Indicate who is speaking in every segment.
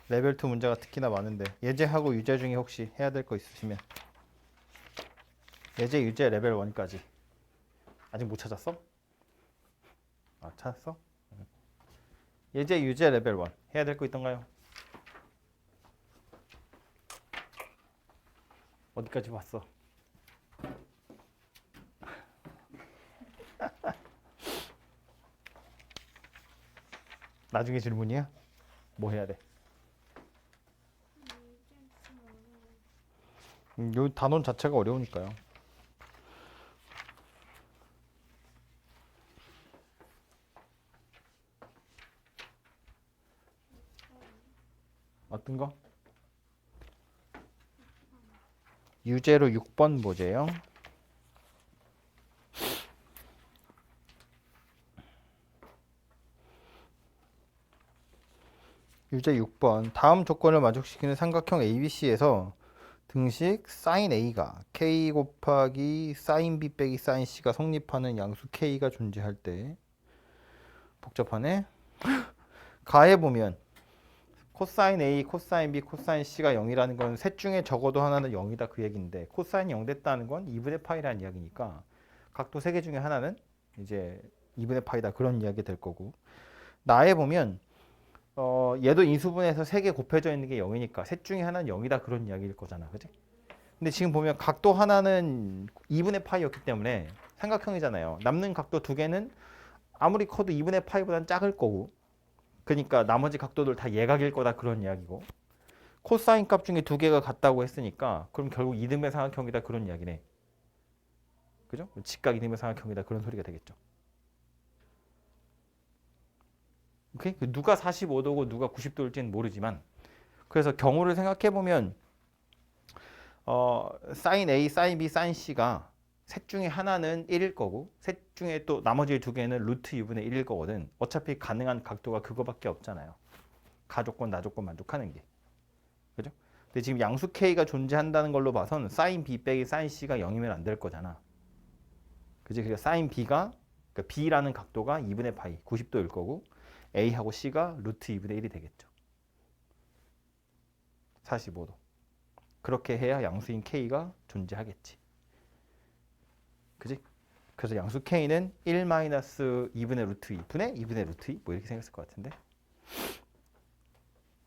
Speaker 1: 레벨 2 문제가 특히나 많은데 예제하고 유제 중에 혹시 해야 될 거 있으시면 예제, 유제 레벨 1까지 아직 못 찾았어? 아, 찾았어? 예제, 유제 레벨 1 해야 될 거 있던가요? 어디까지 봤어? 나중에 질문이야? 뭐 해야 돼? 요 단원 자체가 어려우니까요. 어떤 거? 유제로 6번 보재요. 유제 6번. 다음 조건을 만족시키는 삼각형 ABC에서 등식 sin A가 K 곱하기 sin B 빼기 sin C가 성립하는 양수 K가 존재할 때 복잡하네. 가해보면 코사인 A, 코사인 B, 코사인 C가 0이라는 건 셋 중에 적어도 하나는 0이다 그 얘기인데 코사인이 0 됐다는 건 2분의 파이라는 이야기니까 각도 3개 중에 하나는 이제 2분의 파이다 그런 이야기 될 거고 나에 보면 얘도 인수분해서 3개 곱해져 있는 게 0이니까 셋 중에 하나는 0이다 그런 이야기일 거잖아 그지? 근데 지금 보면 각도 하나는 2분의 파이였기 때문에 삼각형이잖아요. 남는 각도 2개는 아무리 커도 2분의 파이보다는 작을 거고 그러니까 나머지 각도들 다 예각일 거다 그런 이야기고 코사인 값 중에 2개가 같다고 했으니까 그럼 결국 이등변 삼각형이다 그런 이야기네. 그죠? 직각 이등변 삼각형이다 그런 소리가 되겠죠. 오케이? 누가 45도고 누가 90도일지는 모르지만 그래서 경우를 생각해 보면 sin A, sin B, sin C가 셋 중에 하나는 1일 거고 셋 중에 또 나머지 2개는 루트 2분의 1일 거거든. 어차피 가능한 각도가 그거밖에 없잖아요. 가조건, 나조건 만족하는 게. 그죠? 근데 지금 양수 K가 존재한다는 걸로 봐선 sin B 빼기 sin C가 0이면 안 될 거잖아. 그지? 그러니까 sin B가 그러니까 B라는 각도가 2분의 파이 90도일 거고 A하고 C가 루트 2분의 1이 되겠죠. 45도. 그렇게 해야 양수인 K가 존재하겠지. 그지? 그래서 양수 K는 1-2분의 루트 2 분의 2분의 루트 2 뭐 이렇게 생겼을 것 같은데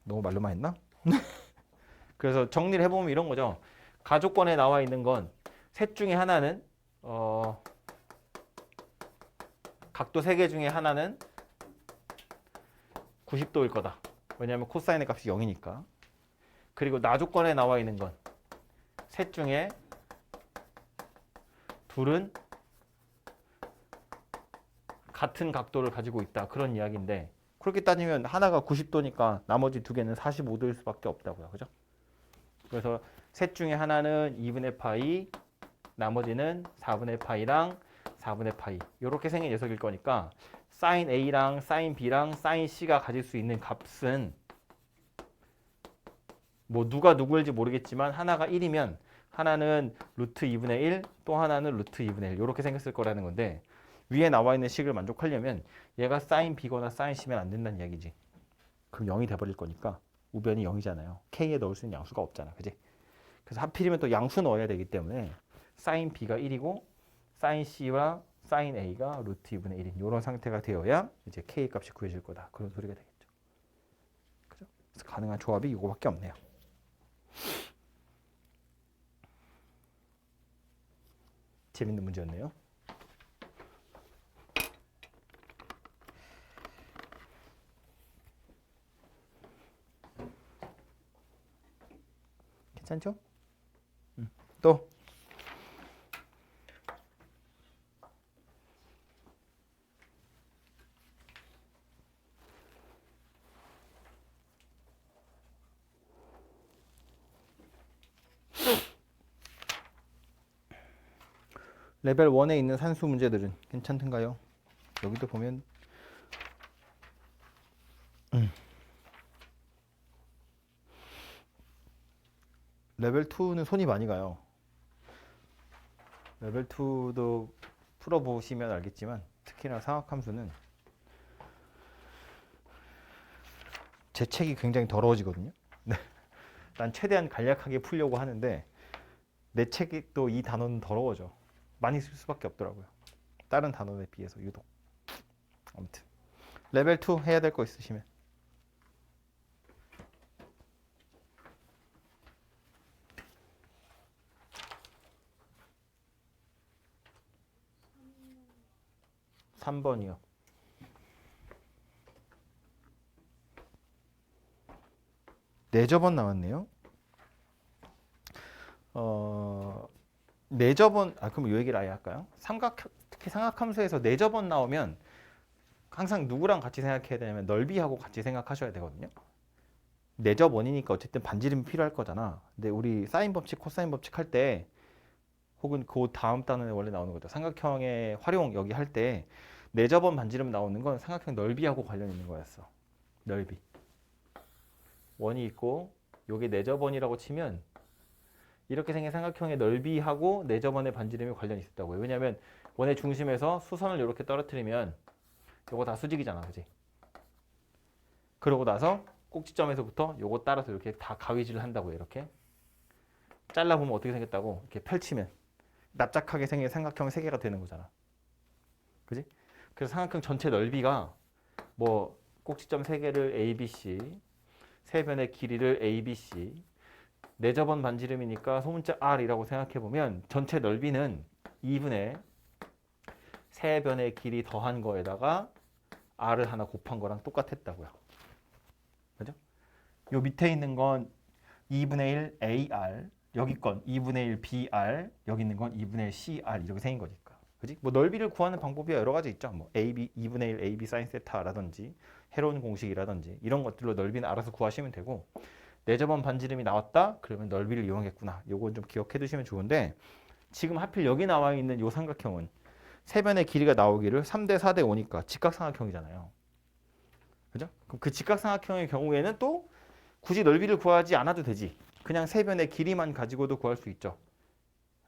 Speaker 1: 너무 말로만 했나? 그래서 정리를 해보면 이런 거죠. 가족권에 나와 있는 건 셋 중에 하나는 각도 3개 중에 하나는 90도일 거다. 왜냐하면 코사인의 값이 0이니까. 그리고 나조건에 나와 있는 건 셋 중에 둘은 같은 각도를 가지고 있다. 그런 이야기인데 그렇게 따지면 하나가 90도니까 나머지 2개는 45도일 수밖에 없다고요. 그죠? 그래서 셋 중에 하나는 2분의 파이, 나머지는 4분의 파이랑 4분의 파이. 이렇게 생긴 녀석일 거니까 sin A랑 sin B랑 sin C가 가질 수 있는 값은 뭐 누가 누구일지 모르겠지만 하나가 1이면 하나는 루트 2분의 1, 또 하나는 루트 2분의 1 이렇게 생겼을 거라는 건데 위에 나와 있는 식을 만족하려면 얘가 sin B거나 sin C면 안 된다는 이야기지. 그럼 0이 돼버릴 거니까 우변이 0이잖아요. K에 넣을 수 있는 양수가 없잖아. 그지? 그래서 하필이면 또 양수 넣어야 되기 때문에 sin B가 1이고 sin C와 sin A가 루트 2분의 1인 이런 상태가 되어야 이제 K 값이 구해질 거다. 그런 소리가 되겠죠. 그죠? 그래서 가능한 조합이 이거밖에 없네요. 재밌는 문제였네요. 괜찮죠? 또 레벨 1에 있는 산수 문제들은 괜찮던가요? 여기도 보면 레벨 2는 손이 많이 가요. 레벨 2도 풀어보시면 알겠지만 특히나 상학함수는 제 책이 굉장히 더러워지거든요. 네. 난 최대한 간략하게 풀려고 하는데 내 책이 또 이 단어는 더러워져. 많이 쓸 수밖에 없더라고요. 다른 단어에 비해서 유독. 아무튼 레벨 2 해야 될 거 있으시면. 삼 3번이요. 내저번 나왔네요. 내저번 그럼 이 얘기를 아예 할까요? 특히 삼각함수에서 내저번 나오면 항상 누구랑 같이 생각해야 되냐면 넓이하고 같이 생각하셔야 되거든요. 내저번이니까 어쨌든 반지름이 필요할 거잖아. 근데 우리 사인 법칙, 코사인 법칙 할 때 혹은 그 다음 단원에 원래 나오는 거죠. 삼각형의 활용 여기 할 때 내저번 반지름 나오는 건 삼각형 넓이하고 관련 있는 거였어. 넓이. 원이 있고 요게 내저번이라고 치면 이렇게 생긴 삼각형의 넓이하고 내저번의 반지름이 관련이 있었다고요. 왜냐하면 원의 중심에서 수선을 이렇게 떨어뜨리면 요거 다 수직이잖아, 그지? 그러고 나서 꼭지점에서부터 요거 따라서 이렇게 다 가위질을 한다고요. 이렇게 잘라보면 어떻게 생겼다고? 이렇게 펼치면 납작하게 생긴 삼각형 세 개가 되는 거잖아, 그지? 그래서 삼각형 전체 넓이가 뭐 꼭지점 세 개를 A, B, C, 세 변의 길이를 A, B, C, 내저번 반지름이니까 소문자 R이라고 생각해보면 전체 넓이는 2분의 세 변의 길이 더한 거에다가 R을 하나 곱한 거랑 똑같았다고요. 그죠? 요 밑에 있는 건 2분의 1 AR, 여기 건 2분의 1 BR, 여기 있는 건 2분의 1 CR 이렇게 생긴 거니까. 그지? 뭐 넓이를 구하는 방법이 여러 가지 있죠. 뭐 AB 2분의 1 AB 사인 세타라든지 헤론 공식이라든지 이런 것들로 넓이는 알아서 구하시면 되고 내저번 반지름이 나왔다? 그러면 넓이를 이용하겠구나. 요건 좀 기억해 두시면 좋은데 지금 하필 여기 나와 있는 요 삼각형은 세 변의 길이가 나오기를 3대 4대 5니까 직각삼각형이잖아요. 그죠? 그럼 그 직각삼각형의 경우에는 또 굳이 넓이를 구하지 않아도 되지. 그냥 세 변의 길이만 가지고도 구할 수 있죠.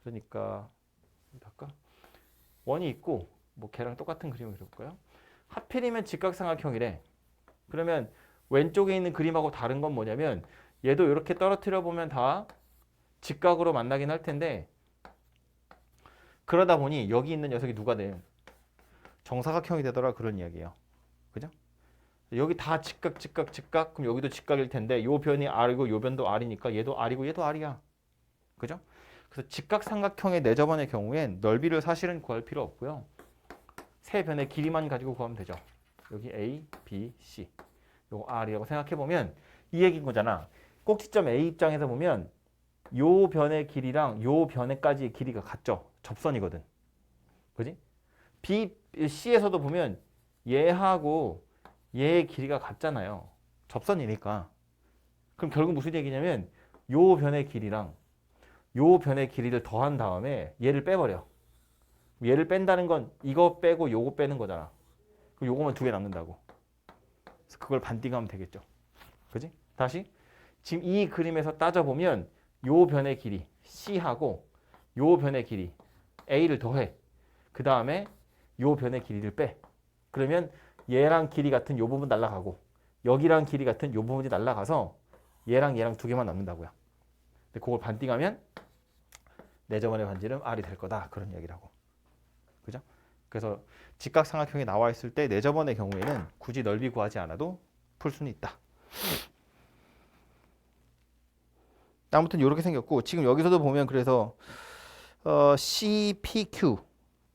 Speaker 1: 그러니까 할까? 원이 있고 뭐 걔랑 똑같은 그림을 그려볼까요? 하필이면 직각삼각형이래. 그러면 왼쪽에 있는 그림하고 다른 건 뭐냐면 얘도 이렇게 떨어뜨려 보면 다 직각으로 만나긴 할 텐데 그러다 보니 여기 있는 녀석이 누가 돼? 정사각형이 되더라 그런 이야기예요. 그죠? 여기 다 직각, 직각, 직각. 그럼 여기도 직각일 텐데 요 변이 R이고 요 변도 R이니까 얘도 R이고 얘도 R이야. 그죠? 그래서 직각삼각형의 내저번의 경우엔 넓이를 사실은 구할 필요 없고요. 세 변의 길이만 가지고 구하면 되죠. 여기 A, B, C. 요거 R이라고 생각해보면 이 얘기인 거잖아. 꼭지점 A 입장에서 보면 요 변의 길이랑 요 변에까지의 길이가 같죠. 접선이거든. 그지? B, C에서도 보면 얘하고 얘의 길이가 같잖아요. 접선이니까. 그럼 결국 무슨 얘기냐면 요 변의 길이랑 요 변의 길이를 더한 다음에 얘를 빼버려. 얘를 뺀다는 건 이거 빼고 요거 빼는 거잖아. 그럼 요거만 두 개 남는다고. 그래서 그걸 반띵하면 되겠죠. 그지? 다시 지금 이 그림에서 따져보면 요 변의 길이 C하고 요 변의 길이 A를 더해. 그 다음에 요 변의 길이를 빼. 그러면 얘랑 길이 같은 요 부분 날라가고 여기랑 길이 같은 요 부분이 날라가서 얘랑 얘랑 두 개만 남는다고요. 근데 그걸 반띵하면 내저번의 반지름 R이 될 거다. 그런 이야기라고. 그죠? 그래서 직각삼각형이 나와 있을 때 내저번의 경우에는 굳이 넓이 구하지 않아도 풀 수는 있다. 아무튼 이렇게 생겼고 지금 여기서도 보면 그래서 CPQ,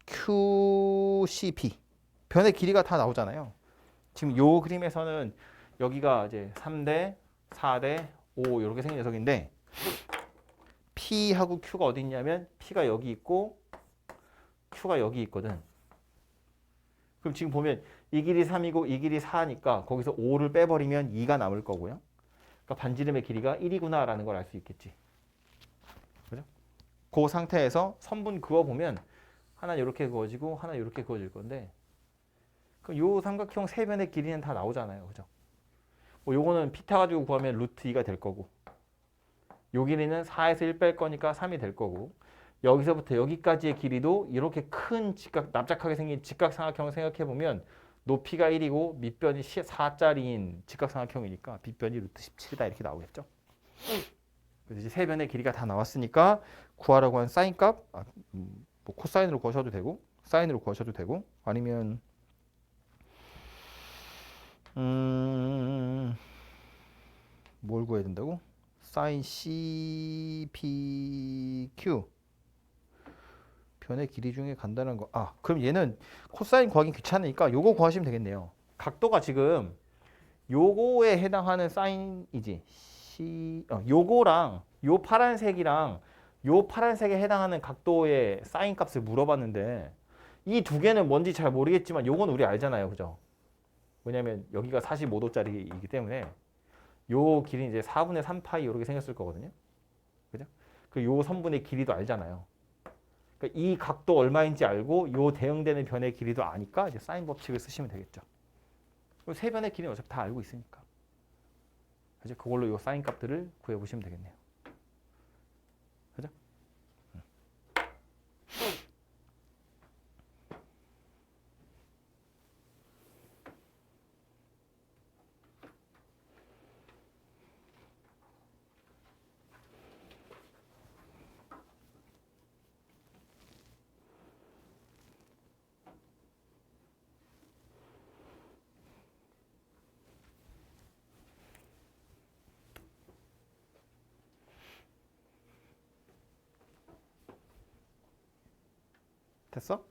Speaker 1: QCP 변의 길이가 다 나오잖아요. 지금 요 그림에서는 여기가 이제 3대, 4대, 5 이렇게 생긴 녀석인데 P하고 Q가 어디 있냐면 P가 여기 있고 Q가 여기 있거든. 그럼 지금 보면 이 길이 3이고 이 길이 4니까 거기서 5를 빼버리면 2가 남을 거고요. 그러니까 반지름의 길이가 1이구나라는 걸 알 수 있겠지. 그죠? 그 상태에서 선분 그어보면 하나 이렇게 그어지고 하나 이렇게 그어질 건데 그럼 요 삼각형 세 변의 길이는 다 나오잖아요. 그죠? 뭐 요거는 피타 가지고 구하면 루트 2가 될 거고 요 길이는 4에서 1 뺄 거니까 3이 될 거고 여기서부터 여기까지의 길이도 이렇게 큰 직각, 납작하게 생긴 직각삼각형을 생각해보면 높이가 1이고 밑변이 4짜리인 직각삼각형이니까 빗변이 루트 17이다 이렇게 나오겠죠. 그래서 이제 세 변의 길이가 다 나왔으니까 구하라고 한 사인 값, 뭐 코사인으로 구하셔도 되고 사인으로 구하셔도 되고 아니면 뭘 구해야 된다고? 사인 CPQ 변의 길이 중에 간단한 거. 아, 그럼 얘는 코사인 구하기 귀찮으니까 요거 구하시면 되겠네요. 각도가 지금 요거에 해당하는 사인이지. 요거랑 요 파란색이랑 요 파란색에 해당하는 각도의 사인 값을 물어봤는데 이 두 개는 뭔지 잘 모르겠지만 요건 우리 알잖아요. 그죠? 왜냐면 여기가 45도짜리이기 때문에 요 길이 이제 4분의 3파이 이렇게 생겼을 거거든요. 그죠? 그 요 선분의 길이도 알잖아요. 그러니까 이 각도 얼마인지 알고 요 대응되는 변의 길이도 아니까 이제 사인 법칙을 쓰시면 되겠죠. 세 변의 길이는 어차피 다 알고 있으니까. 그죠? 그걸로 요 사인 값들을 구해 보시면 되겠네요. 그죠? 됐어?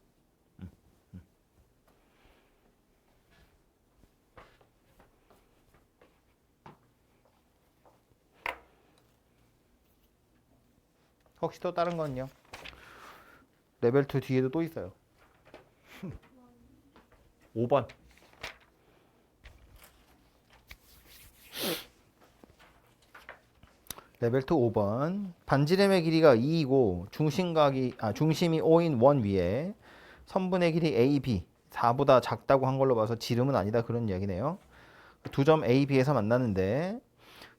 Speaker 1: 혹시 또 다른 건요? 레벨 2 뒤에도 또 있어요. 5번. 레벨 2 5번. 반지름의 길이가 2이고 중심이 5인 원 위에 선분의 길이 A, B 4보다 작다고 한 걸로 봐서 지름은 아니다 그런 이야기네요. 두 점 A, B에서 만나는데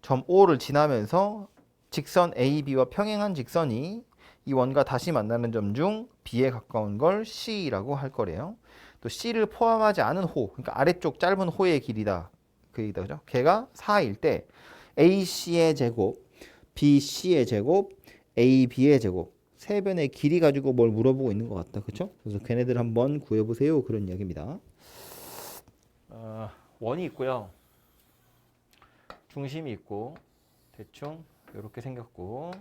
Speaker 1: 점 O를 지나면서 직선 A, B와 평행한 직선이 이 원과 다시 만나는 점 중 B에 가까운 걸 C라고 할 거래요. 또 C를 포함하지 않은 호, 그러니까 아래쪽 짧은 호의 길이다. 그 얘기다, 그죠? 걔가 4일 때 AC의 제곱, BC의 제곱, AB의 제곱 세 변의 길이 가지고 뭘 물어보고 있는 것 같다, 그렇죠? 그래서 걔네들 한번 구해보세요 그런 이야기입니다. 원이 있고요, 중심이 있고 대충 이렇게 생겼고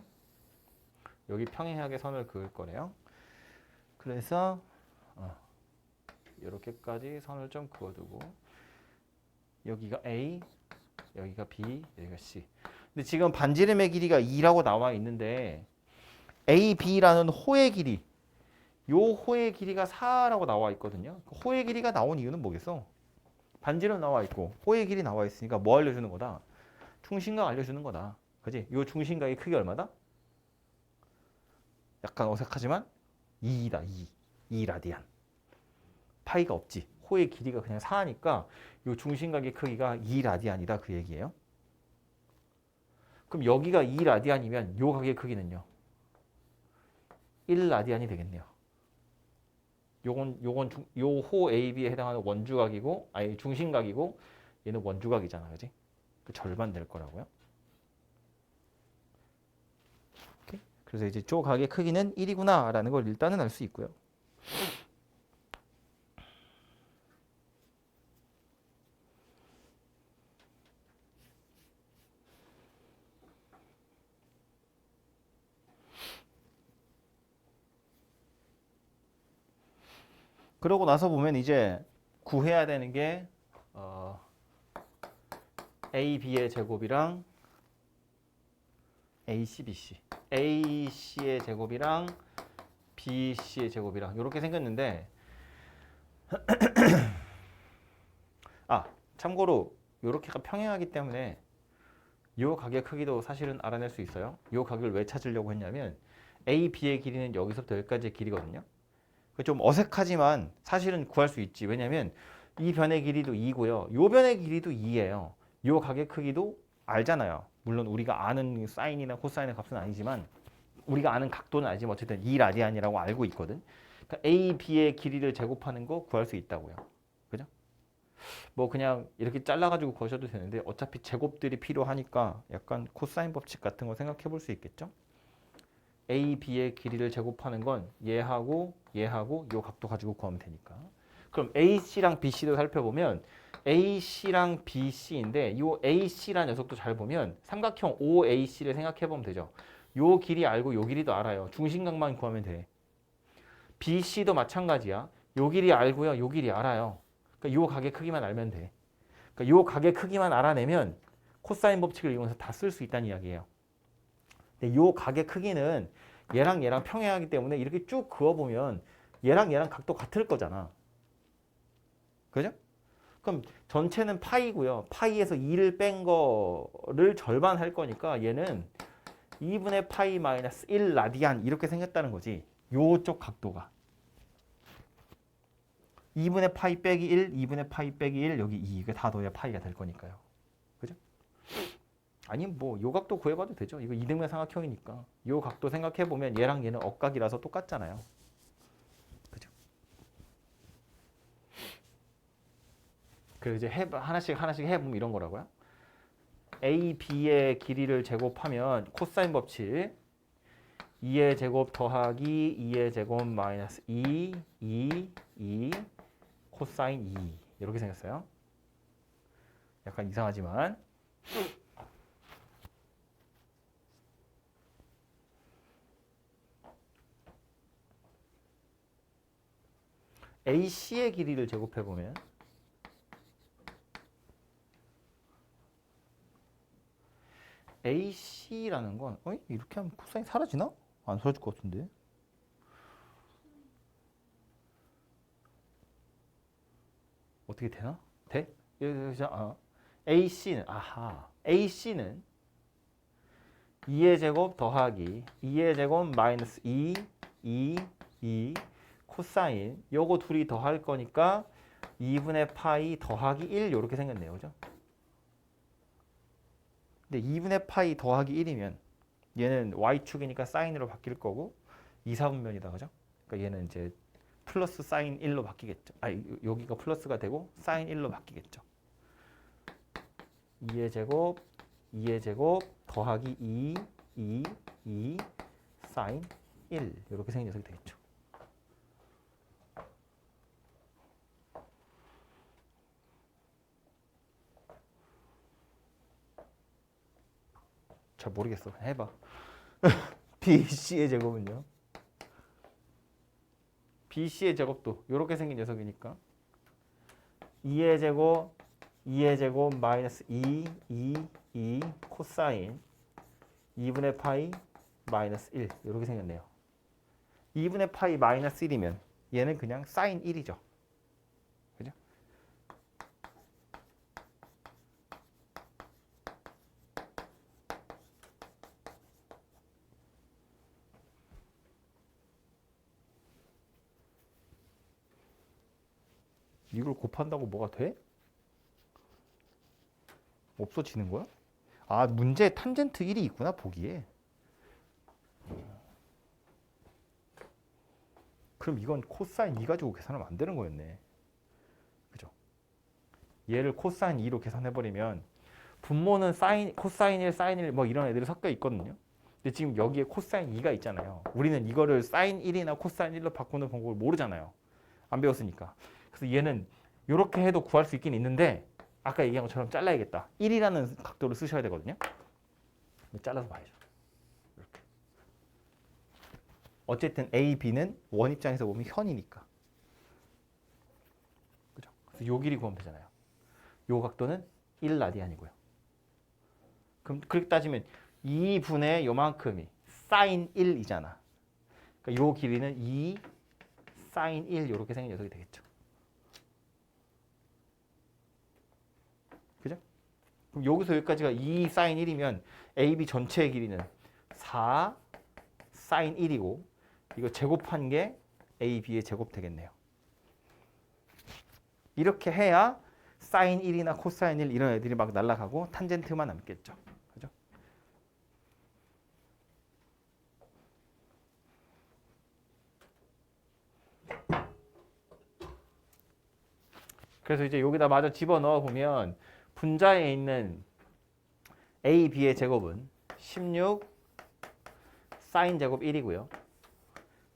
Speaker 1: 여기 평행하게 선을 그을 거래요. 그래서 이렇게까지 선을 좀 그어두고 여기가 A, 여기가 B, 여기가 C. 근데 지금 반지름의 길이가 2라고 나와 있는데 A, B라는 호의 길이, 요 호의 길이가 4라고 나와 있거든요. 호의 길이가 나온 이유는 뭐겠어? 반지름 나와 있고 호의 길이 나와 있으니까 뭐 알려주는 거다? 중심각 알려주는 거다. 그지? 요 중심각의 크기 얼마다? 약간 어색하지만 2다. 2 라디안. 파이가 없지. 호의 길이가 그냥 4니까 요 중심각의 크기가 2 라디안이다 그 얘기예요. 그럼 여기가 2 라디안이면 요 각의 크기는요? 1 라디안이 되겠네요. 요 호 AB에 해당하는 원주각이고, 아니 중심각이고, 얘는 원주각이잖아, 그지? 그 절반 될 거라고요. 오케이? 그래서 이제 저 각의 크기는 1이구나라는 걸 일단은 알 수 있고요. 그러고 나서 보면 이제 구해야 되는 게 AB의 제곱이랑 AC, BC. AC의 제곱이랑 BC의 제곱이랑 이렇게 생겼는데 참고로 이렇게가 평행하기 때문에 이 각의 크기도 사실은 알아낼 수 있어요. 이 각을 왜 찾으려고 했냐면 A, B의 길이는 여기서부터 여기까지의 길이거든요. 좀 어색하지만 사실은 구할 수 있지. 왜냐면 이 변의 길이도 2고요. 이 변의 길이도 2예요. 이 각의 크기도 알잖아요. 물론 우리가 아는 사인이나 코사인의 값은 아니지만 우리가 아는 각도는 알지만 어쨌든 2 라디안이라고 알고 있거든. 그러니까 A, B의 길이를 제곱하는 거 구할 수 있다고요. 그죠? 뭐 그냥 이렇게 잘라가지고 거셔도 되는데 어차피 제곱들이 필요하니까 약간 코사인 법칙 같은 거 생각해 볼 수 있겠죠? A, B의 길이를 제곱하는 건 얘하고 얘하고 요 각도 가지고 구하면 되니까. 그럼 AC랑 BC도 살펴보면 AC랑 BC인데 요 AC라는 녀석도 잘 보면 삼각형 OAC를 생각해 보면 되죠. 요 길이 알고 요 길이도 알아요. 중심각만 구하면 돼. BC도 마찬가지야. 요 길이 알고요. 요 길이 알아요. 그러니까 요 각의 크기만 알면 돼. 그러니까 요 각의 크기만 알아내면 코사인 법칙을 이용해서 다 쓸 수 있다는 이야기예요. 근데 요 각의 크기는 얘랑 얘랑 평행하기 때문에 이렇게 쭉 그어보면 얘랑 각도 같을 거잖아. 그죠? 그럼 전체는 파이고요. 파이에서 2를 뺀 거를 절반 할 거니까 얘는 2분의 파이 마이너스 1 라디안 이렇게 생겼다는 거지. 요쪽 각도가. 2분의 파이 빼기 1, 2분의 파이 빼기 1, 여기 2. 이게 다 넣어야 파이가 될 거니까요. 그죠? 아니면 뭐 요 각도 구해봐도 되죠. 이거 이등변 삼각형이니까. 요 각도 생각해보면 얘랑 얘는 억각이라서 똑같잖아요. 그죠? 그래서 이제 하나씩 해보면 이런 거라고요. A, B의 길이를 제곱하면 코사인 법칙 2의 제곱 더하기 2의 제곱 마이너스 2, 코사인 2 이렇게 생겼어요. 약간 이상하지만 AC의 길이를 제곱해보면 AC라는 건 이렇게 하면 코사인 사라지나? 안 사라질 것 같은데. 어떻게 되나? 돼? AC는 AC는 2의 제곱 더하기 2의 제곱 마이너스 2 코사인 요거 둘이 더할 거니까 2분의 파이 더하기 1 이렇게 생겼네요. 그죠? 근데 2분의 파이 더하기 1이면 얘는 y축이니까 사인으로 바뀔 거고 2, 4분면이다. 그죠? 그러니까 얘는 이제 플러스 사인 1로 바뀌겠죠. 여기가 플러스가 되고 사인 1로 바뀌겠죠. 2의 제곱 더하기 2 사인 1 이렇게 생긴 녀석이 되겠죠. 잘 모르겠어. 해봐. BC의 제곱은요? BC의 제곱도 이렇게 생긴 녀석이니까 2의 제곱 마이너스 2 코사인 2분의 파이 마이너스 1 이렇게 생겼네요. 2분의 파이 마이너스 1이면 얘는 그냥 사인 1이죠. 그죠? 이걸 곱한다고 뭐가 돼? 없어지는 거야? 문제에 탄젠트 1이 있구나, 보기에. 그럼 이건 코사인 2 가지고 계산하면 안 되는 거였네. 그죠? 얘를 코사인 2로 계산해버리면 분모는 코사인 1, 사인 1 뭐 이런 애들이 섞여 있거든요. 근데 지금 여기에 코사인 2가 있잖아요. 우리는 이거를 사인 1이나 코사인 1로 바꾸는 방법을 모르잖아요. 안 배웠으니까. 그래서 얘는 이렇게 해도 구할 수 있긴 있는데 아까 얘기한 것처럼 잘라야겠다. 1이라는 각도를 쓰셔야 되거든요. 잘라서 봐야죠. 이렇게. 어쨌든 A, B는 원 입장에서 보면 현이니까. 그죠? 그래서 요 길이 구하면 되잖아요. 요 각도는 1 라디안이고요. 그럼 그렇게 따지면 2분의 요만큼이 사인 1이잖아. 그러니까 요 길이는 2 사인 1 이렇게 생긴 녀석이 되겠죠. 그죠? 그럼 여기서 여기까지가 2 사인 1이면 AB 전체의 길이는 4 사인 1이고 이거 제곱한 게 AB의 제곱 되겠네요. 이렇게 해야 사인 1이나 코사인 1 이런 애들이 막 날아가고 탄젠트만 남겠죠. 그죠? 그래서 이제 여기다 마저 집어넣어 보면 분자에 있는 a, b의 제곱은 16 사인 제곱 1이고요.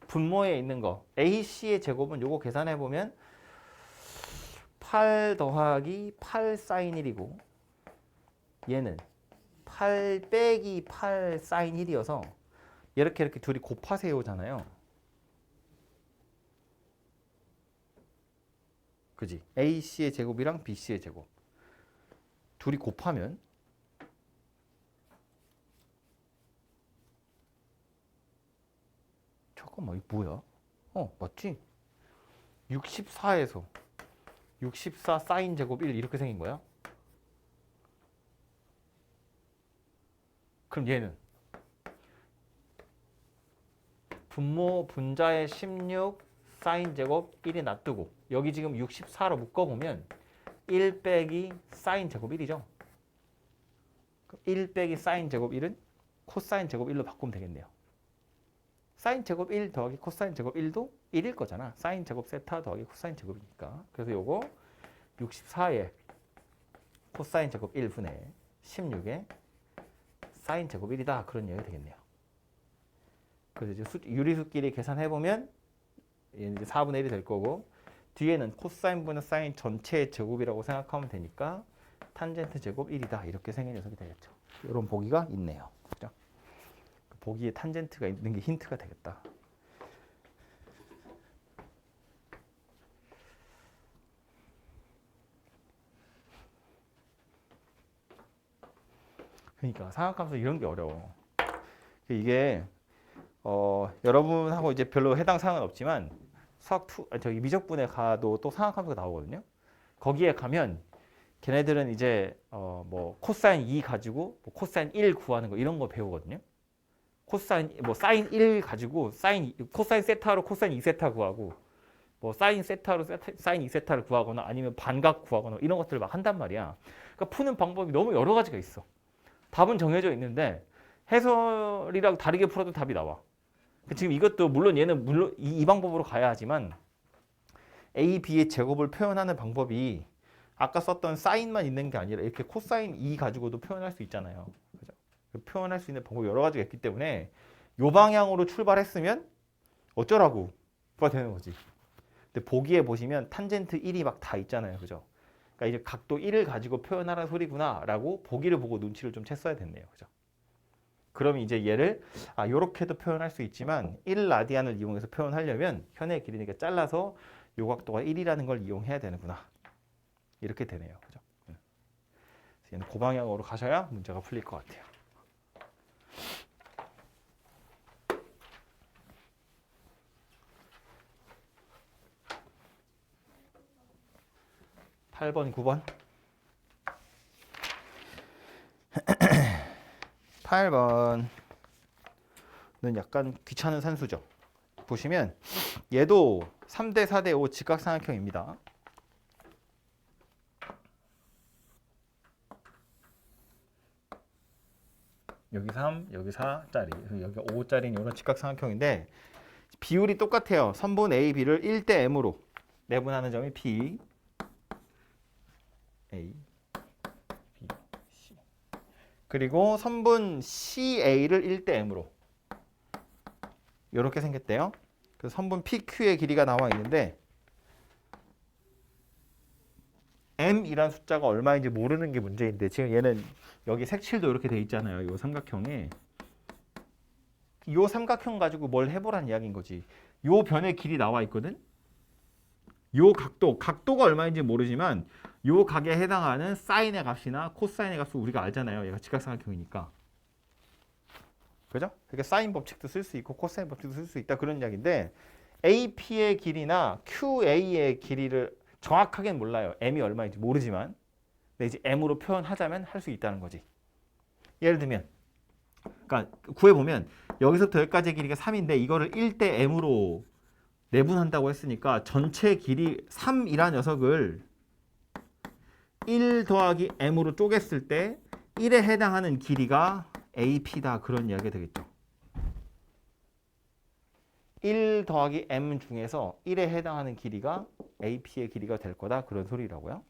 Speaker 1: 분모에 있는 거 a, c의 제곱은 요거 계산해 보면 8 더하기 8 사인 1이고 얘는 8 빼기 8 사인 1이어서 이렇게 둘이 곱하세요잖아요. 그지? AC의 제곱이랑 BC의 제곱 둘이 곱하면 잠깐만 이거 뭐야? 맞지? 64에서 64 사인 제곱 1 이렇게 생긴 거야? 그럼 얘는 분모 분자의 16 사인 제곱 1이 놔두고 여기 지금 64로 묶어보면 1 빼기 사인 제곱 1이죠. 1 빼기 사인 제곱 1은 코사인 제곱 1로 바꾸면 되겠네요. 사인 제곱 1 더하기 코사인 제곱 1도 1일 거잖아. 사인 제곱 세타 더하기 코사인 제곱이니까. 그래서 요거 64에 코사인 제곱 1분의 16에 사인 제곱 1이다. 그런 얘기가 되겠네요. 그래서 이제 유리수끼리 계산해보면 얘는 이제 4분의 1이 될 거고 뒤에는 코사인 분의 사인 전체의 제곱이라고 생각하면 되니까 탄젠트 제곱 1이다. 이렇게 생긴 녀석이 되겠죠. 이런 보기가 있네요. 그죠? 보기에 탄젠트가 있는 게 힌트가 되겠다. 그러니까 사각함수 이런 게 어려워. 이게 여러분하고 이제 별로 해당 사항은 없지만 저기 미적분에 가도 또 사각함수가 나오거든요. 거기에 가면 걔네들은 이제 뭐 코사인 2 가지고 뭐 코사인 1 구하는 거 이런 거 배우거든요. 코사인 뭐 사인 1 가지고 코사인 세타로 코사인 2세타 구하고 뭐 사인 세타로 사인 2세타를 구하거나 아니면 반각 구하거나 이런 것들을 막 한단 말이야. 그러니까 푸는 방법이 너무 여러 가지가 있어. 답은 정해져 있는데 해설이랑 다르게 풀어도 답이 나와. 지금 이것도 물론 얘는 물론 이 방법으로 가야 하지만 A, B의 제곱을 표현하는 방법이 아까 썼던 사인만 있는 게 아니라 이렇게 코사인 2 가지고도 표현할 수 있잖아요. 그죠? 표현할 수 있는 방법이 여러 가지가 있기 때문에 이 방향으로 출발했으면 어쩌라고 가 되는 거지. 근데 보기에 보시면 탄젠트 1이 막 다 있잖아요. 그죠? 그러니까 이제 각도 1을 가지고 표현하라는 소리구나라고 보기를 보고 눈치를 좀 챘어야 됐네요. 그죠? 그럼 이제 얘를 요렇게도 표현할 수 있지만 1라디안을 이용해서 표현하려면 현의 길이니까 잘라서 요 각도가 1이라는 걸 이용해야 되는구나. 이렇게 되네요. 그죠? 얘는 그 방향으로 가셔야 문제가 풀릴 것 같아요. (8번) (9번) 8번은 약간 귀찮은 산수죠. 보시면 얘도 3대 4대 5 직각삼각형입니다. 여기 3, 여기 4짜리, 여기 5짜리는 이런 직각삼각형인데 비율이 똑같아요. 선분 A, B를 1대 M으로 내분하는 점이 P, A, B, C. 그리고 선분 CA를 1대 M으로 이렇게 생겼대요. 그래서 선분 PQ의 길이가 나와 있는데 M이란 숫자가 얼마인지 모르는 게 문제인데 지금 얘는 여기 색칠도 이렇게 돼 있잖아요. 이 삼각형에. 이 삼각형 가지고 뭘 해보란 이야기인 거지. 요 변의 길이 나와 있거든. 요 각도가 얼마인지 모르지만 요 각에 해당하는 사인의 값이나 코사인의 값을 우리가 알잖아요. 얘가 직각삼각형이니까. 그죠? 그러니까 사인 법칙도 쓸 수 있고 코사인 법칙도 쓸 수 있다 그런 이야기인데 AP의 길이나 QA의 길이를 정확하게는 몰라요. M이 얼마인지 모르지만 근데 이제 M으로 표현하자면 할 수 있다는 거지. 예를 들면 그러니까 구해보면 여기서부터 여기까지의 길이가 3인데 이거를 1대 M으로 내분한다고 했으니까 전체 길이 3이라는 녀석을 1 더하기 M으로 쪼갰을 때 1에 해당하는 길이가 AP다 그런 이야기가 되겠죠. 1 더하기 M 중에서 1에 해당하는 길이가 AP의 길이가 될 거다 그런 소리라고요.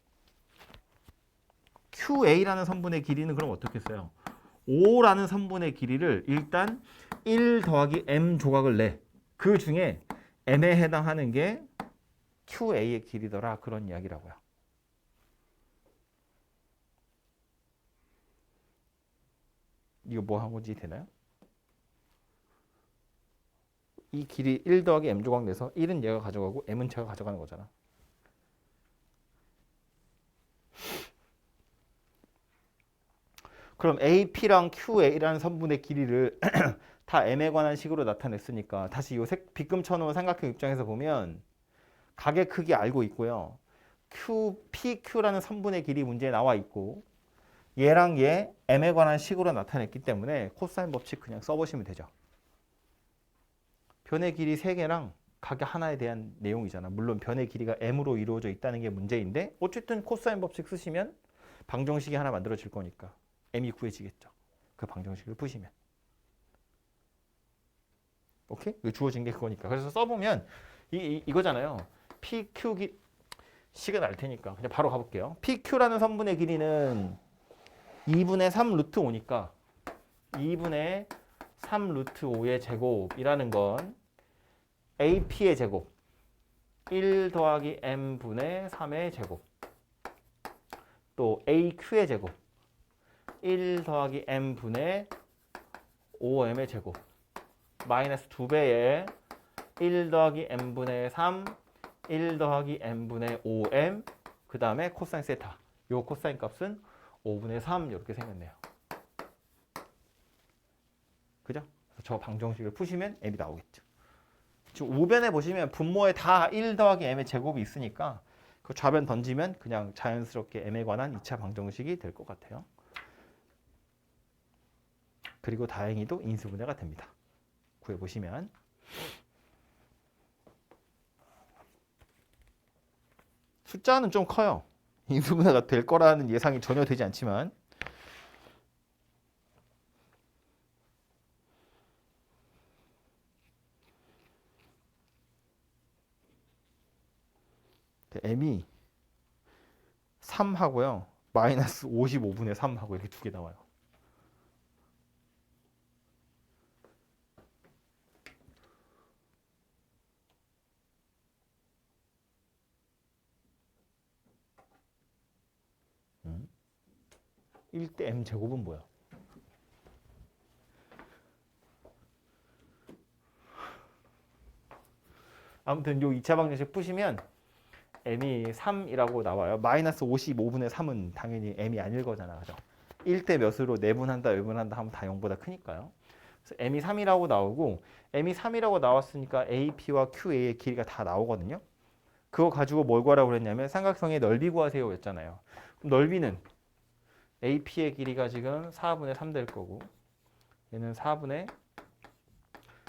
Speaker 1: QA라는 선분의 길이는 그럼 어떻게 써요? O라는 선분의 길이를 일단 1 더하기 M 조각을 내. 그 중에 M에 해당하는 게 QA의 길이더라 그런 이야기라고요. 이거 뭐 하고지 되나요? 이 길이 1 더하기 M 조각 내서 1은 얘가 가져가고 M은 제가 가져가는 거잖아. 그럼 AP랑 QA라는 선분의 길이를 다 M에 관한 식으로 나타냈으니까 다시 이 빗금 쳐놓은 삼각형 입장에서 보면 각의 크기 알고 있고요. PQ라는 선분의 길이 문제에 나와 있고 얘랑 얘 M에 관한 식으로 나타냈기 때문에 코사인 법칙 그냥 써보시면 되죠. 변의 길이 3개랑 각의 하나에 대한 내용이잖아. 물론 변의 길이가 M으로 이루어져 있다는 게 문제인데 어쨌든 코사인 법칙 쓰시면 방정식이 하나 만들어질 거니까 M이 구해지겠죠. 그 방정식을 푸시면. 오케이? 주어진 게 그거니까. 그래서 써보면 이거잖아요. PQ 식은 알 테니까 그냥 바로 가볼게요. PQ라는 선분의 길이는 2분의 3 루트 5니까 2분의 3 루트 5의 제곱이라는 건 AP의 제곱 1 더하기 M분의 3의 제곱 또 AQ의 제곱 1 더하기 M분의 5M의 제곱 마이너스 2배의 1 더하기 M분의 3 1 더하기 M분의 5M 그 다음에 코사인 세타 요 코사인 값은 5분의 3 이렇게 생겼네요. 그죠? 저 방정식을 푸시면 M이 나오겠죠. 지금 우변에 보시면 분모에 다 1 더하기 M의 제곱이 있으니까 그 좌변 던지면 그냥 자연스럽게 M에 관한 2차 방정식이 될 것 같아요. 그리고 다행히도 인수분해가 됩니다. 구해보시면. 숫자는 좀 커요. 인수분해가 될 거라는 예상이 전혀 되지 않지만 M이 3하고요. 마이너스 55분의 3하고 이렇게 두 개 나와요. 음? 1대 M 제곱은 뭐야? 아무튼 요 2차 방정식 푸시면 M이 3이라고 나와요. 마이너스 55분의 3은 당연히 M이 아닐 거잖아. 그죠? 1대 몇으로 내분한다, 외분한다 하면 다 0보다 크니까요. 그래서 M이 3이라고 나오고 M이 3이라고 나왔으니까 AP와 QA의 길이가 다 나오거든요. 그거 가지고 뭘 구하라고 그랬냐면 삼각형의 넓이 구하세요 였잖아요. 그럼 넓이는 AP의 길이가 지금 4분의 3 될 거고 얘는 4분의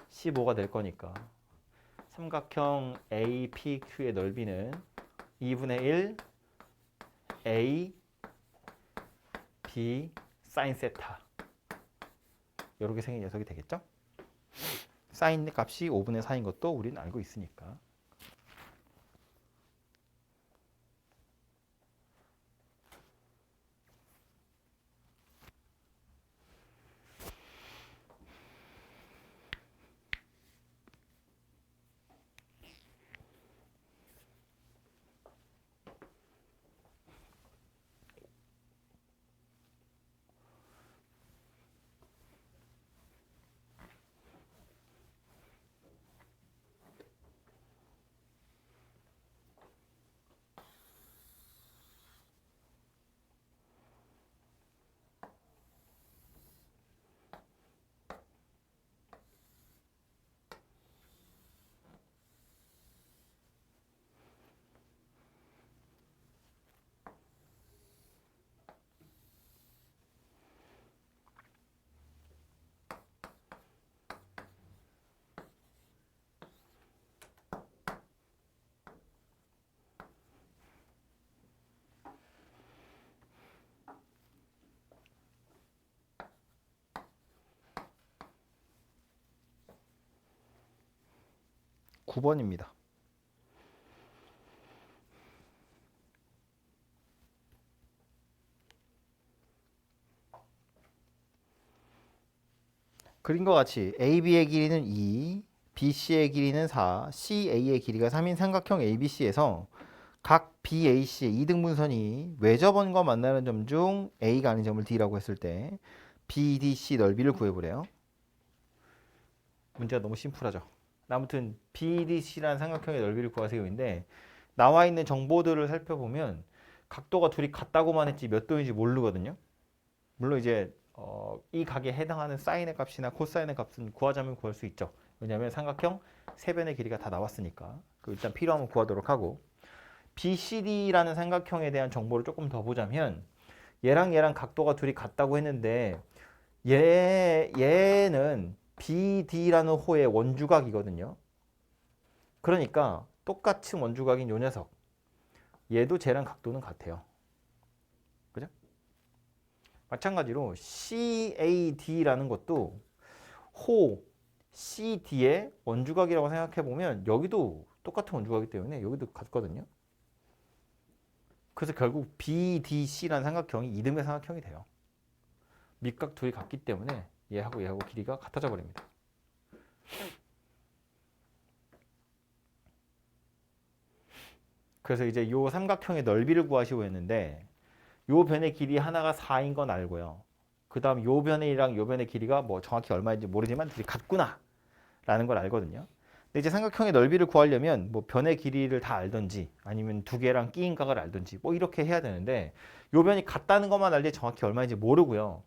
Speaker 1: 15가 될 거니까 삼각형 APQ의 넓이는 2분의 1 A B 사인 세타 이렇게 생긴 녀석이 되겠죠? 사인 값이 5분의 4인 것도 우리는 알고 있으니까. (9번입니다) 그림과 같이 AB의 길이는 2, BC의 길이는 4, CA의 길이가 3인 삼각형 ABC에서 각 BAC의 이등분선이 외접원과 만나는 점 중 A가 아닌 점을 D라고 했을 때 BDC 넓이를 구해보래요. 문제가 너무 심플하죠. 아무튼 BDC라는 삼각형의 넓이를 구하세요인데 나와 있는 정보들을 살펴보면 각도가 둘이 같다고만 했지 몇 도인지 모르거든요. 물론 이제 이 각에 해당하는 사인의 값이나 코사인의 값은 구하자면 구할 수 있죠. 왜냐하면 삼각형 세 변의 길이가 다 나왔으니까. 일단 필요하면 구하도록 하고 BCD라는 삼각형에 대한 정보를 조금 더 보자면 얘랑 각도가 둘이 같다고 했는데 얘는 BD라는 호의 원주각이거든요. 그러니까 똑같은 원주각인 요 녀석 얘도 쟤랑 각도는 같아요. 그죠? 마찬가지로 CAD라는 것도 호 CD의 원주각이라고 생각해보면 여기도 똑같은 원주각이기 때문에 여기도 같거든요. 그래서 결국 BDC라는 삼각형이 이등변 삼각형이 돼요. 밑각 둘이 같기 때문에 얘하고 길이가 같아져 버립니다. 그래서 이제 이 삼각형의 넓이를 구하시고 했는데 요 변의 길이 하나가 4인 건 알고요. 그 다음 요 변이랑 요 변의 길이가 뭐 정확히 얼마인지 모르지만 둘이 같구나 라는 걸 알거든요. 근데 이제 삼각형의 넓이를 구하려면 뭐 변의 길이를 다 알든지 아니면 두 개랑 끼인 각을 알든지 뭐 이렇게 해야 되는데 요 변이 같다는 것만 알지 정확히 얼마인지 모르고요.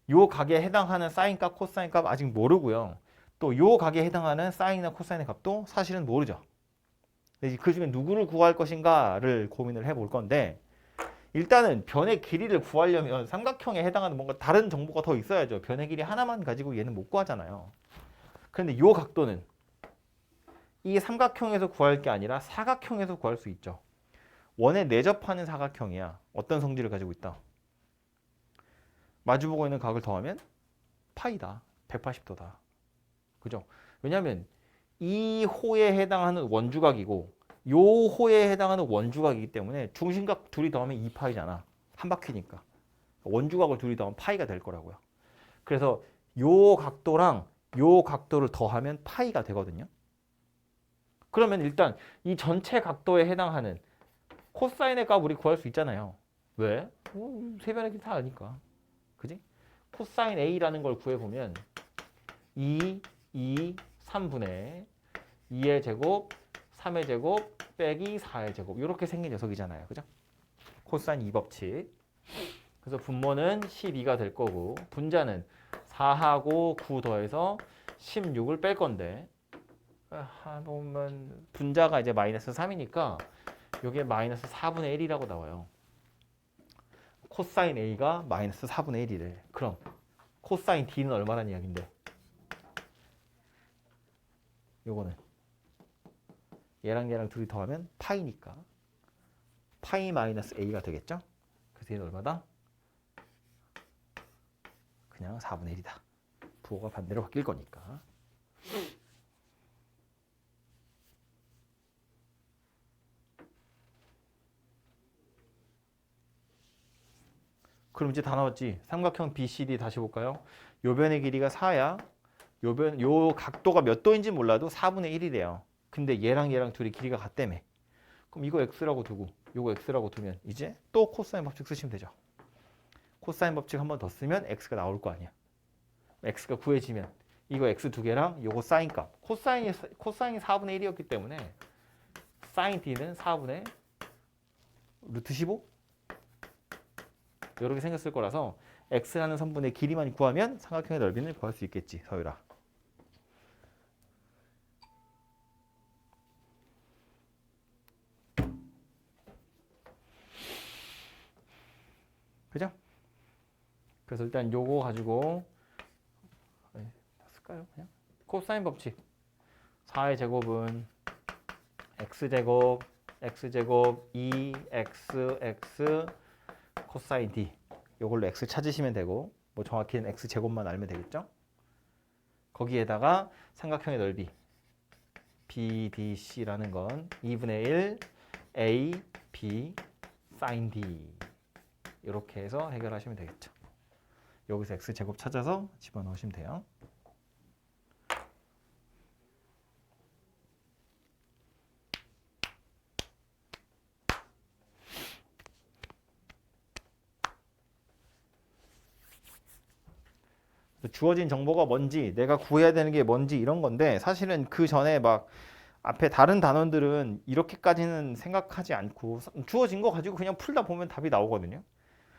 Speaker 1: 요 각에 해당하는 사인 값, 코사인 값 아직 모르고요. 또 요 각에 해당하는 사인이나 코사인의 값도 사실은 모르죠. 그 중에 누구를 구할 것인가를 고민을 해볼 건데 일단은 변의 길이를 구하려면 삼각형에 해당하는 뭔가 다른 정보가 더 있어야죠. 변의 길이 하나만 가지고 얘는 못 구하잖아요. 그런데 요 각도는 이 삼각형에서 구할 게 아니라 사각형에서 구할 수 있죠. 원에 내접하는 사각형이야. 어떤 성질을 가지고 있다. 마주보고 있는 각을 더하면 파이다. 180도다. 그죠? 왜냐하면 이 호에 해당하는 원주각이고 요 호에 해당하는 원주각이기 때문에 중심각 둘이 더하면 2파이잖아. 한 바퀴니까. 원주각을 둘이 더하면 파이가 될 거라고요. 그래서 요 각도랑 요 각도를 더하면 파이가 되거든요. 그러면 일단 이 전체 각도에 해당하는 코사인의 값 우리 구할 수 있잖아요. 왜? 세 변의 길이 다 아니까. 그지? 코사인 A라는 걸 구해보면 2, 3분의 2의 제곱, 3의 제곱, 빼기 4의 제곱 이렇게 생긴 녀석이잖아요. 그죠? 코사인 2법칙. 그래서 분모는 12가 될 거고 분자는 4하고 9 더해서 16을 뺄 건데 보면 분자가 이제 마이너스 3이니까 이게 마이너스 4분의 1이라고 나와요. 코사인 A가 마이너스 4분의 1이래. 그럼 코사인 D는 얼마라는 이야기인데 요거는 얘랑 둘이 더하면 파이니까 파이 마이너스 A가 되겠죠? 그래서 얘는 얼마다? 그냥 4분의 1이다. 부호가 반대로 바뀔 거니까. 그럼 이제 다 나왔지. 삼각형 BCD 다시 볼까요? 요 변의 길이가 4야. 요 각도가 몇 도인지 몰라도 4분의 1이래요. 근데 얘랑 둘이 길이가 같다며. 그럼 이거 x라고 두고 요거 x라고 두면 이제 또 코사인 법칙 쓰시면 되죠. 코사인 법칙 한 번 더 쓰면 x가 나올 거 아니야. x가 구해지면 이거 x 두 개랑 요거 사인 값. 코사인이 4분의 1이었기 때문에 사인 d는 4분의 루트 15? 이렇게 생겼을 거라서 x라는 선분의 길이만 구하면 삼각형의 넓이는 구할 수 있겠지, 서유라. 그죠? 그래서 일단 요거 가지고 쓸까요? 그냥 코사인 법칙 4의 제곱은 x제곱 2xx 코사인 d 요걸로 x 찾으시면 되고 뭐 정확히는 x제곱만 알면 되겠죠? 거기에다가 삼각형의 넓이 BDC라는 건 2분의 1 A, B, sin D 이렇게 해서 해결하시면 되겠죠. 여기서 x제곱 찾아서 집어넣으시면 돼요. 주어진 정보가 뭔지, 내가 구해야 되는 게 뭔지 이런 건데 사실은 그 전에 막 앞에 다른 단원들은 이렇게까지는 생각하지 않고 주어진 거 가지고 그냥 풀다 보면 답이 나오거든요.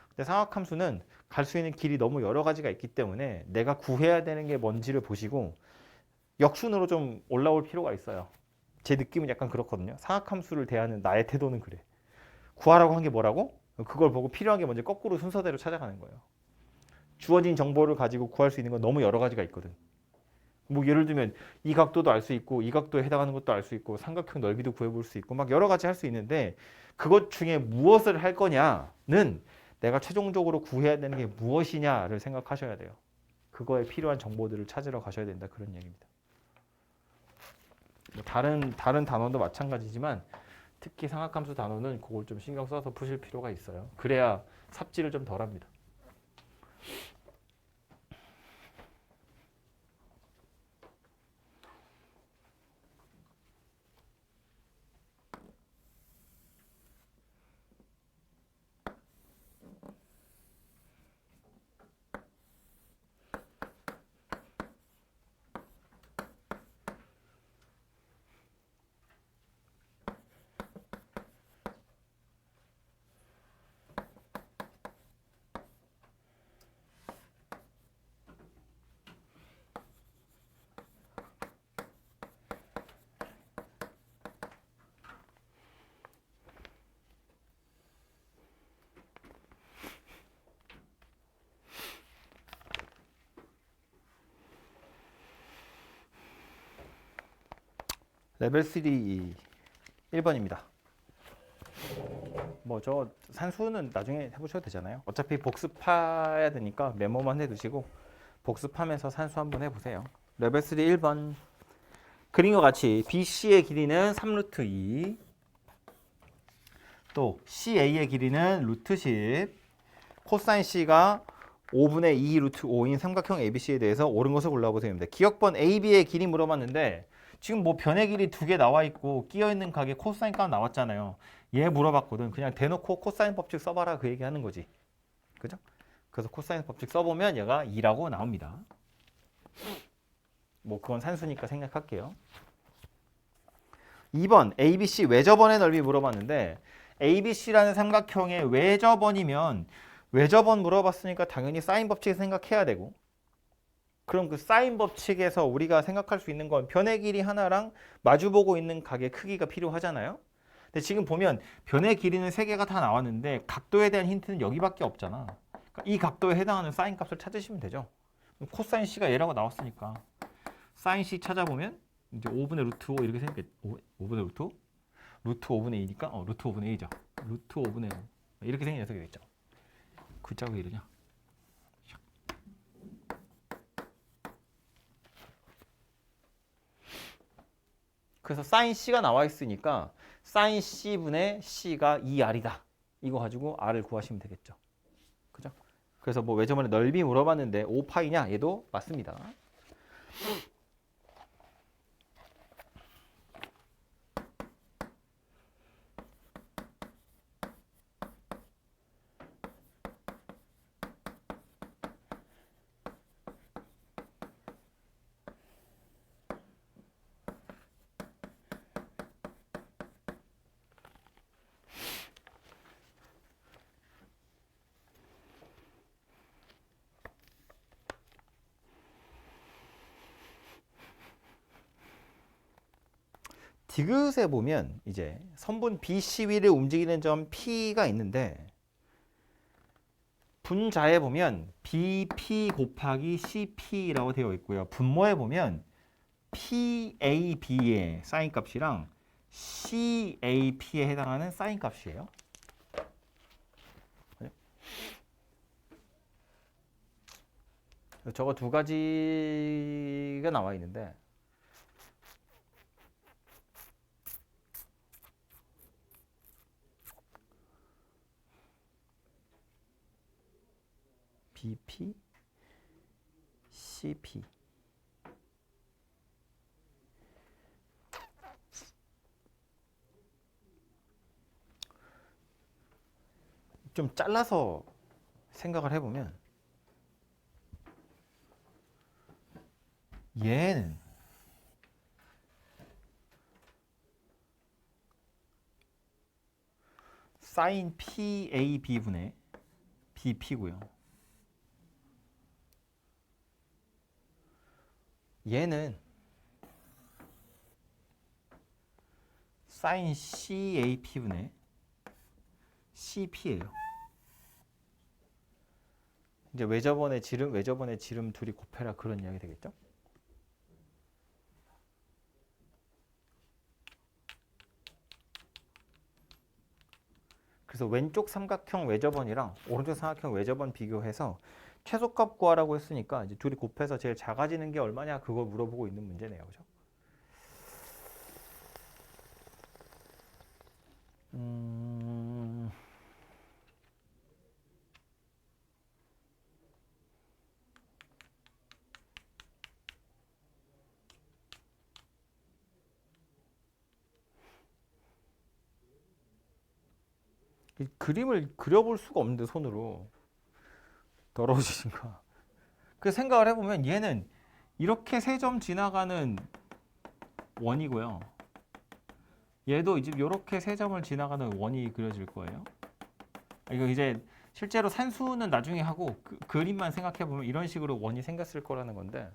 Speaker 1: 근데 상학함수는 갈 수 있는 길이 너무 여러 가지가 있기 때문에 내가 구해야 되는 게 뭔지를 보시고 역순으로 좀 올라올 필요가 있어요. 제 느낌은 약간 그렇거든요. 상학함수를 대하는 나의 태도는 그래. 구하라고 한 게 뭐라고? 그걸 보고 필요한 게 뭔지 거꾸로 순서대로 찾아가는 거예요. 주어진 정보를 가지고 구할 수 있는 건 너무 여러 가지가 있거든. 뭐 예를 들면 이 각도도 알 수 있고 이 각도에 해당하는 것도 알 수 있고 삼각형 넓이도 구해볼 수 있고 막 여러 가지 할 수 있는데 그것 중에 무엇을 할 거냐는 내가 최종적으로 구해야 되는 게 무엇이냐를 생각하셔야 돼요. 그거에 필요한 정보들을 찾으러 가셔야 된다 그런 얘기입니다. 뭐 다른 단원도 마찬가지지만 특히 상학함수 단원은 그걸 좀 신경 써서 푸실 필요가 있어요. 그래야 삽질을 좀 덜합니다. 레벨 3 1번입니다. 뭐 저 산수는 나중에 해보셔도 되잖아요. 어차피 복습해야 되니까 메모만 해두시고 복습하면서 산수 한번 해보세요. 레벨 3 1번 그림과 같이 BC의 길이는 3루트 2, 또 CA의 길이는 루트 10, 코사인 C가 5분의 2 루트 5인 삼각형 ABC에 대해서 옳은 것을 골라보세요. 기억번 AB의 길이 물어봤는데 지금 뭐 변의 길이 두 개 나와 있고 끼어 있는 각에 코사인 값 나왔잖아요. 얘 물어봤거든. 그냥 대놓고 코사인 법칙 써봐라 그 얘기하는 거지. 그죠? 그래서 코사인 법칙 써보면 얘가 2라고 나옵니다. 뭐 그건 산수니까 생략할게요. 2번 ABC 외접원의 넓이 물어봤는데 ABC라는 삼각형의 외접원이면 외접원 물어봤으니까 당연히 사인 법칙 생각해야 되고 그럼 그 사인 법칙에서 우리가 생각할 수 있는 건 변의 길이 하나랑 마주보고 있는 각의 크기가 필요하잖아요. 근데 지금 보면 변의 길이는 세 개가 다 나왔는데 각도에 대한 힌트는 여기밖에 없잖아. 그러니까 이 각도에 해당하는 사인 값을 찾으시면 되죠. 코사인 C가 얘라고 나왔으니까 사인 C 찾아보면 이제 5분의 루트 5 이렇게 생겼겠 5분의 루트 5? 루트 5분의 2니까 루트 5분의 2죠. 루트 5분의 5 이렇게 생긴 녀석이 되겠죠. 글자가 왜 이러냐. 그래서 사인 C가 나와 있으니까 사인 C분의 C가 2R이다. 이거 가지고 R을 구하시면 되겠죠. 그죠? 그래서 뭐 외접원의 넓이 물어봤는데 5파이냐? 얘도 맞습니다. 디귿에 보면 이제 선분 BC 위를 움직이는 점 P가 있는데 분자에 보면 BP 곱하기 CP라고 되어 있고요. 분모에 보면 PAB의 사인 값이랑 CAP에 해당하는 사인 값이에요. 저거 두 가지가 나와 있는데 BP, CP 좀 잘라서 생각을 해보면 얘는 사인 PAB분의 BP고요. 얘는 사인 CAP분의 CP예요. 이제 외접원의 지름 둘이 곱해라 그런 이야기 되겠죠? 그래서 왼쪽 삼각형 외접원이랑 오른쪽 삼각형 외접원 비교해서 최소값 구하라고 했으니까 이제 둘이 곱해서 제일 작아지는 게 얼마냐 그걸 물어보고 있는 문제네요. 그죠? 이 그림을 그려볼 수가 없는데 손으로 더러워지신가. 그 생각을 해보면 얘는 이렇게 세 점 지나가는 원이고요. 얘도 이제 이렇게 세 점을 지나가는 원이 그려질 거예요. 이거 이제 실제로 산수는 나중에 하고 그림만 생각해 보면 이런 식으로 원이 생겼을 거라는 건데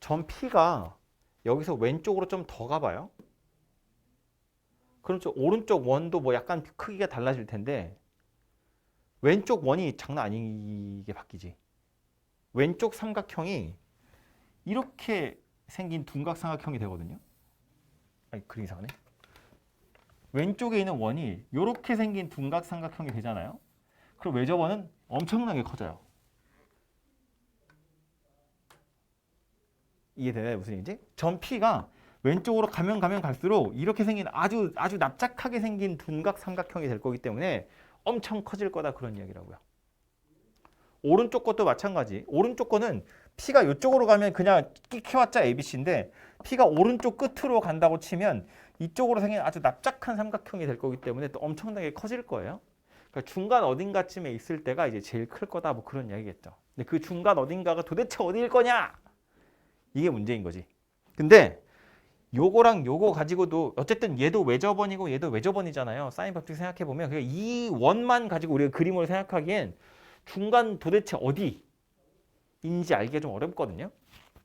Speaker 1: 점 P가 여기서 왼쪽으로 좀 더 가봐요. 그럼 저 오른쪽 원도 뭐 약간 크기가 달라질 텐데 왼쪽 원이 장난 아니게 바뀌지. 왼쪽 삼각형이 이렇게 생긴 둔각 삼각형이 되거든요. 아니 그림 이상하네. 왼쪽에 있는 원이 이렇게 생긴 둔각 삼각형이 되잖아요. 그럼 외접원은 엄청나게 커져요. 이해되나요? 무슨 얘기지? 점 P가 왼쪽으로 가면 갈수록 이렇게 생긴 아주 납작하게 생긴 둔각 삼각형이 될 거기 때문에 엄청 커질 거다 그런 이야기라고요. 오른쪽 것도 마찬가지. 오른쪽 거는 P가 이쪽으로 가면 그냥 끼켜왔자 ABC인데 P가 오른쪽 끝으로 간다고 치면 이쪽으로 생긴 아주 납작한 삼각형이 될 거기 때문에 또 엄청나게 커질 거예요. 그러니까 중간 어딘가쯤에 있을 때가 이제 제일 클 거다 뭐 그런 이야기겠죠. 근데 그 중간 어딘가가 도대체 어디일 거냐? 이게 문제인 거지. 근데 요거랑 요거 가지고도 어쨌든 얘도 외접원이고 얘도 외접원이잖아요. 사인 법칙 생각해 보면 이 원만 가지고 우리가 그림을 생각하기엔 중간 도대체 어디인지 알기가 좀 어렵거든요.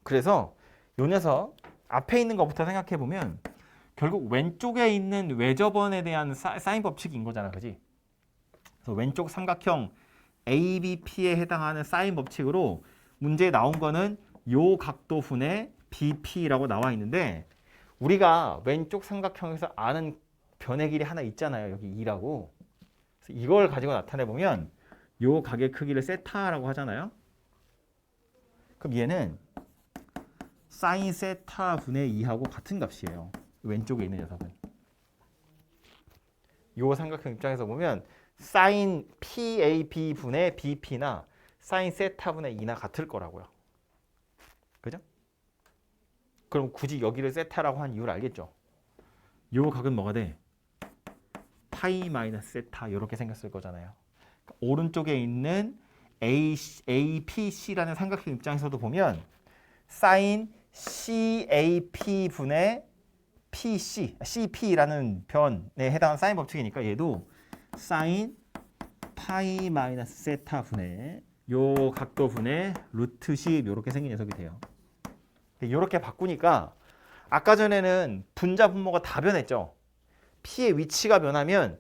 Speaker 1: 그래서 요 녀석 앞에 있는 것부터 생각해 보면 결국 왼쪽에 있는 외접원에 대한 사인 법칙인 거잖아, 그지? 그래서 왼쪽 삼각형 ABP에 해당하는 사인 법칙으로 문제에 나온 거는 요 각도 분의 BP라고 나와 있는데 우리가 왼쪽 삼각형에서 아는 변의 길이 하나 있잖아요. 여기 2라고. 그래서 이걸 가지고 나타내 보면 요 각의 크기를 세타라고 하잖아요. 그럼 얘는 사인 세타 분의 2하고 같은 값이에요. 왼쪽에 있는 녀석은. 요 삼각형 입장에서 보면 사인 PAB 분의 BP나 사인 세타 분의 2나 같을 거라고요. 그죠? 그럼 굳이 여기를 세타라고 한 이유를 알겠죠? 요 각은 뭐가 돼? 파이 마이너스 세타 이렇게 생겼을 거잖아요. 오른쪽에 있는 APC라는 삼각형 입장에서도 보면 사인 CAP 분의 CP라는 변에 해당하는 사인 법칙이니까 얘도 사인 파이 마이너스 세타 분의 요 각도 분의 루트 10 이렇게 생긴 녀석이 돼요. 이렇게 바꾸니까 아까 전에는 분자 분모가 다 변했죠. P의 위치가 변하면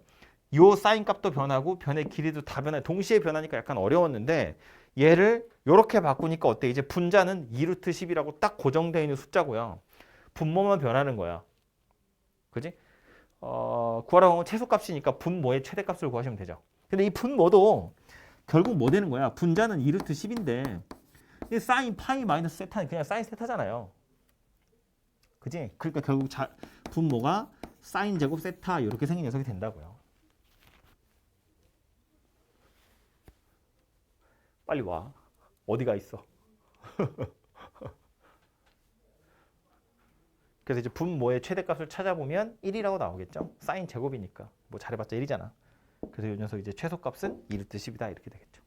Speaker 1: 요 사인 값도 변하고 변의 길이도 다 변해 동시에 변하니까 약간 어려웠는데 얘를 이렇게 바꾸니까 어때? 이제 분자는 2루트 10이라고 딱 고정되어 있는 숫자고요. 분모만 변하는 거야. 그지? 구하라고 하면 최소값이니까 분모의 최대값을 구하시면 되죠. 근데 이 분모도 결국 뭐 되는 거야? 분자는 2루트 10인데 사인 파이 마이너스 세타는 그냥 사인 세타잖아요. 그지? 그러니까 결국 분모가 사인 제곱 세타 이렇게 생긴 녀석이 된다고요. 빨리 와. 어디가 있어? 그래서 이제 분모의 최대값을 찾아보면 1이라고 나오겠죠. 사인 제곱이니까. 뭐 잘해봤자 1이잖아. 그래서 이 녀석 이제 최소값은 2루트 10이다 이렇게 되겠죠.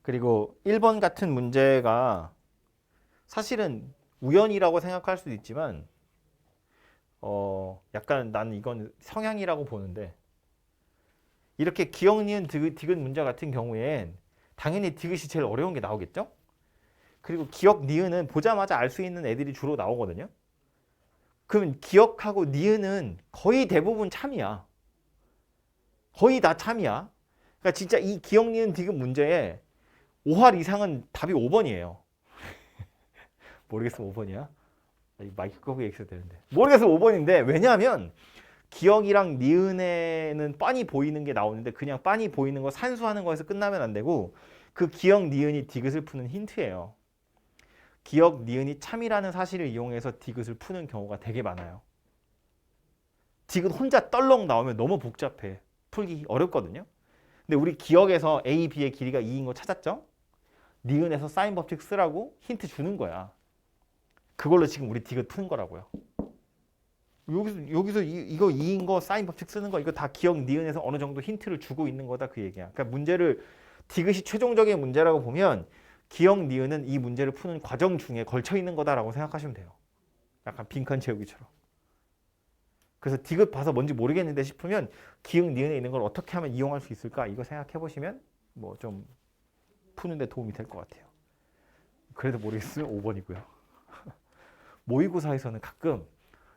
Speaker 1: 그리고 1번 같은 문제가 사실은 우연이라고 생각할 수도 있지만 약간 난 이건 성향이라고 보는데 이렇게 기억, 니은, 디귿 문제 같은 경우엔 당연히 디귿이 제일 어려운 게 나오겠죠? 그리고 기억, 니은은 보자마자 알 수 있는 애들이 주로 나오거든요. 그럼 기억하고 니은은 거의 대부분 참이야. 거의 다 참이야. 그러니까 진짜 이 기억, 니은, 디귿 문제에 5할 이상은 답이 5번이에요. 모르겠으면 5번이야? 마이크 끄고 얘기해도 되는데. 모르겠으면 5번인데 왜냐하면 기억이랑 니은에는 빤히 보이는 게 나오는데 그냥 빤히 보이는 거 산수하는 거에서 끝나면 안 되고 그 기억, 니은이 디귿을 푸는 힌트예요. 기억, 니은이 참이라는 사실을 이용해서 디귿을 푸는 경우가 되게 많아요. 디귿 혼자 떨렁 나오면 너무 복잡해. 풀기 어렵거든요. 근데 우리 기억에서 A, B의 길이가 2인 거 찾았죠? 니은에서 사인 법칙 쓰라고 힌트 주는 거야. 그걸로 지금 우리 디귿 푸는 거라고요. 여기서 이거 2인 거 사인 법칙 쓰는 거 이거 다 기억, 니은에서 어느 정도 힌트를 주고 있는 거다 그 얘기야. 그러니까 문제를 디귿이 최종적인 문제라고 보면 기억, 니은은 이 문제를 푸는 과정 중에 걸쳐 있는 거다라고 생각하시면 돼요. 약간 빈칸 채우기처럼. 그래서 디귿 봐서 뭔지 모르겠는데 싶으면 기억, 니은에 있는 걸 어떻게 하면 이용할 수 있을까? 이거 생각해 보시면 뭐 좀 푸는데 도움이 될 것 같아요. 그래도 모르겠으면 5번이고요. 모의고사에서는 가끔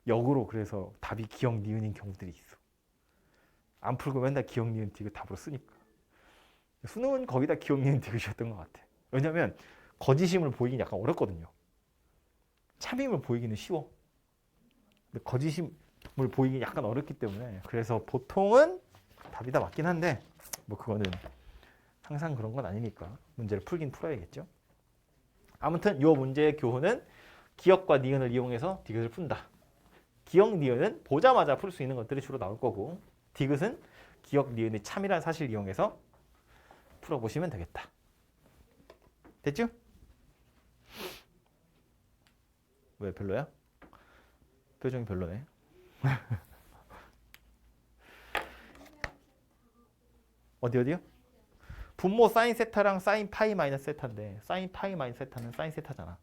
Speaker 1: 역으로 그래서 답이 기억, 니은인 경우들이 있어. 안 풀고 맨날 기억, 니은, 디귿 답으로 쓰니까. 수능은 거기다 기억, 니은, 디귿이었던 것 같아. 왜냐면 거짓임을 보이긴 약간 어렵거든요. 참임을 보이기는 쉬워. 근데 거짓임을 보이기 약간 어렵기 때문에 그래서 보통은 답이 다 맞긴 한데 뭐 그거는 항상 그런 건 아니니까 문제를 풀긴 풀어야겠죠. 아무튼 이 문제의 교훈은 기억과 니은을 이용해서 디귿을 푼다. 기억, 니은은 보자마자 풀 수 있는 것들이 주로 나올 거고 디귿은 기억, 니은의 참이라는 사실을 이용해서 풀어보시면 되겠다. 됐죠? 왜 별로야? 표정이 별로네. 어디요? 분모 사인 세타랑 사인 파이 마이너스 세타인데 사인 파이 마이너스 세타는 사인 세타잖아.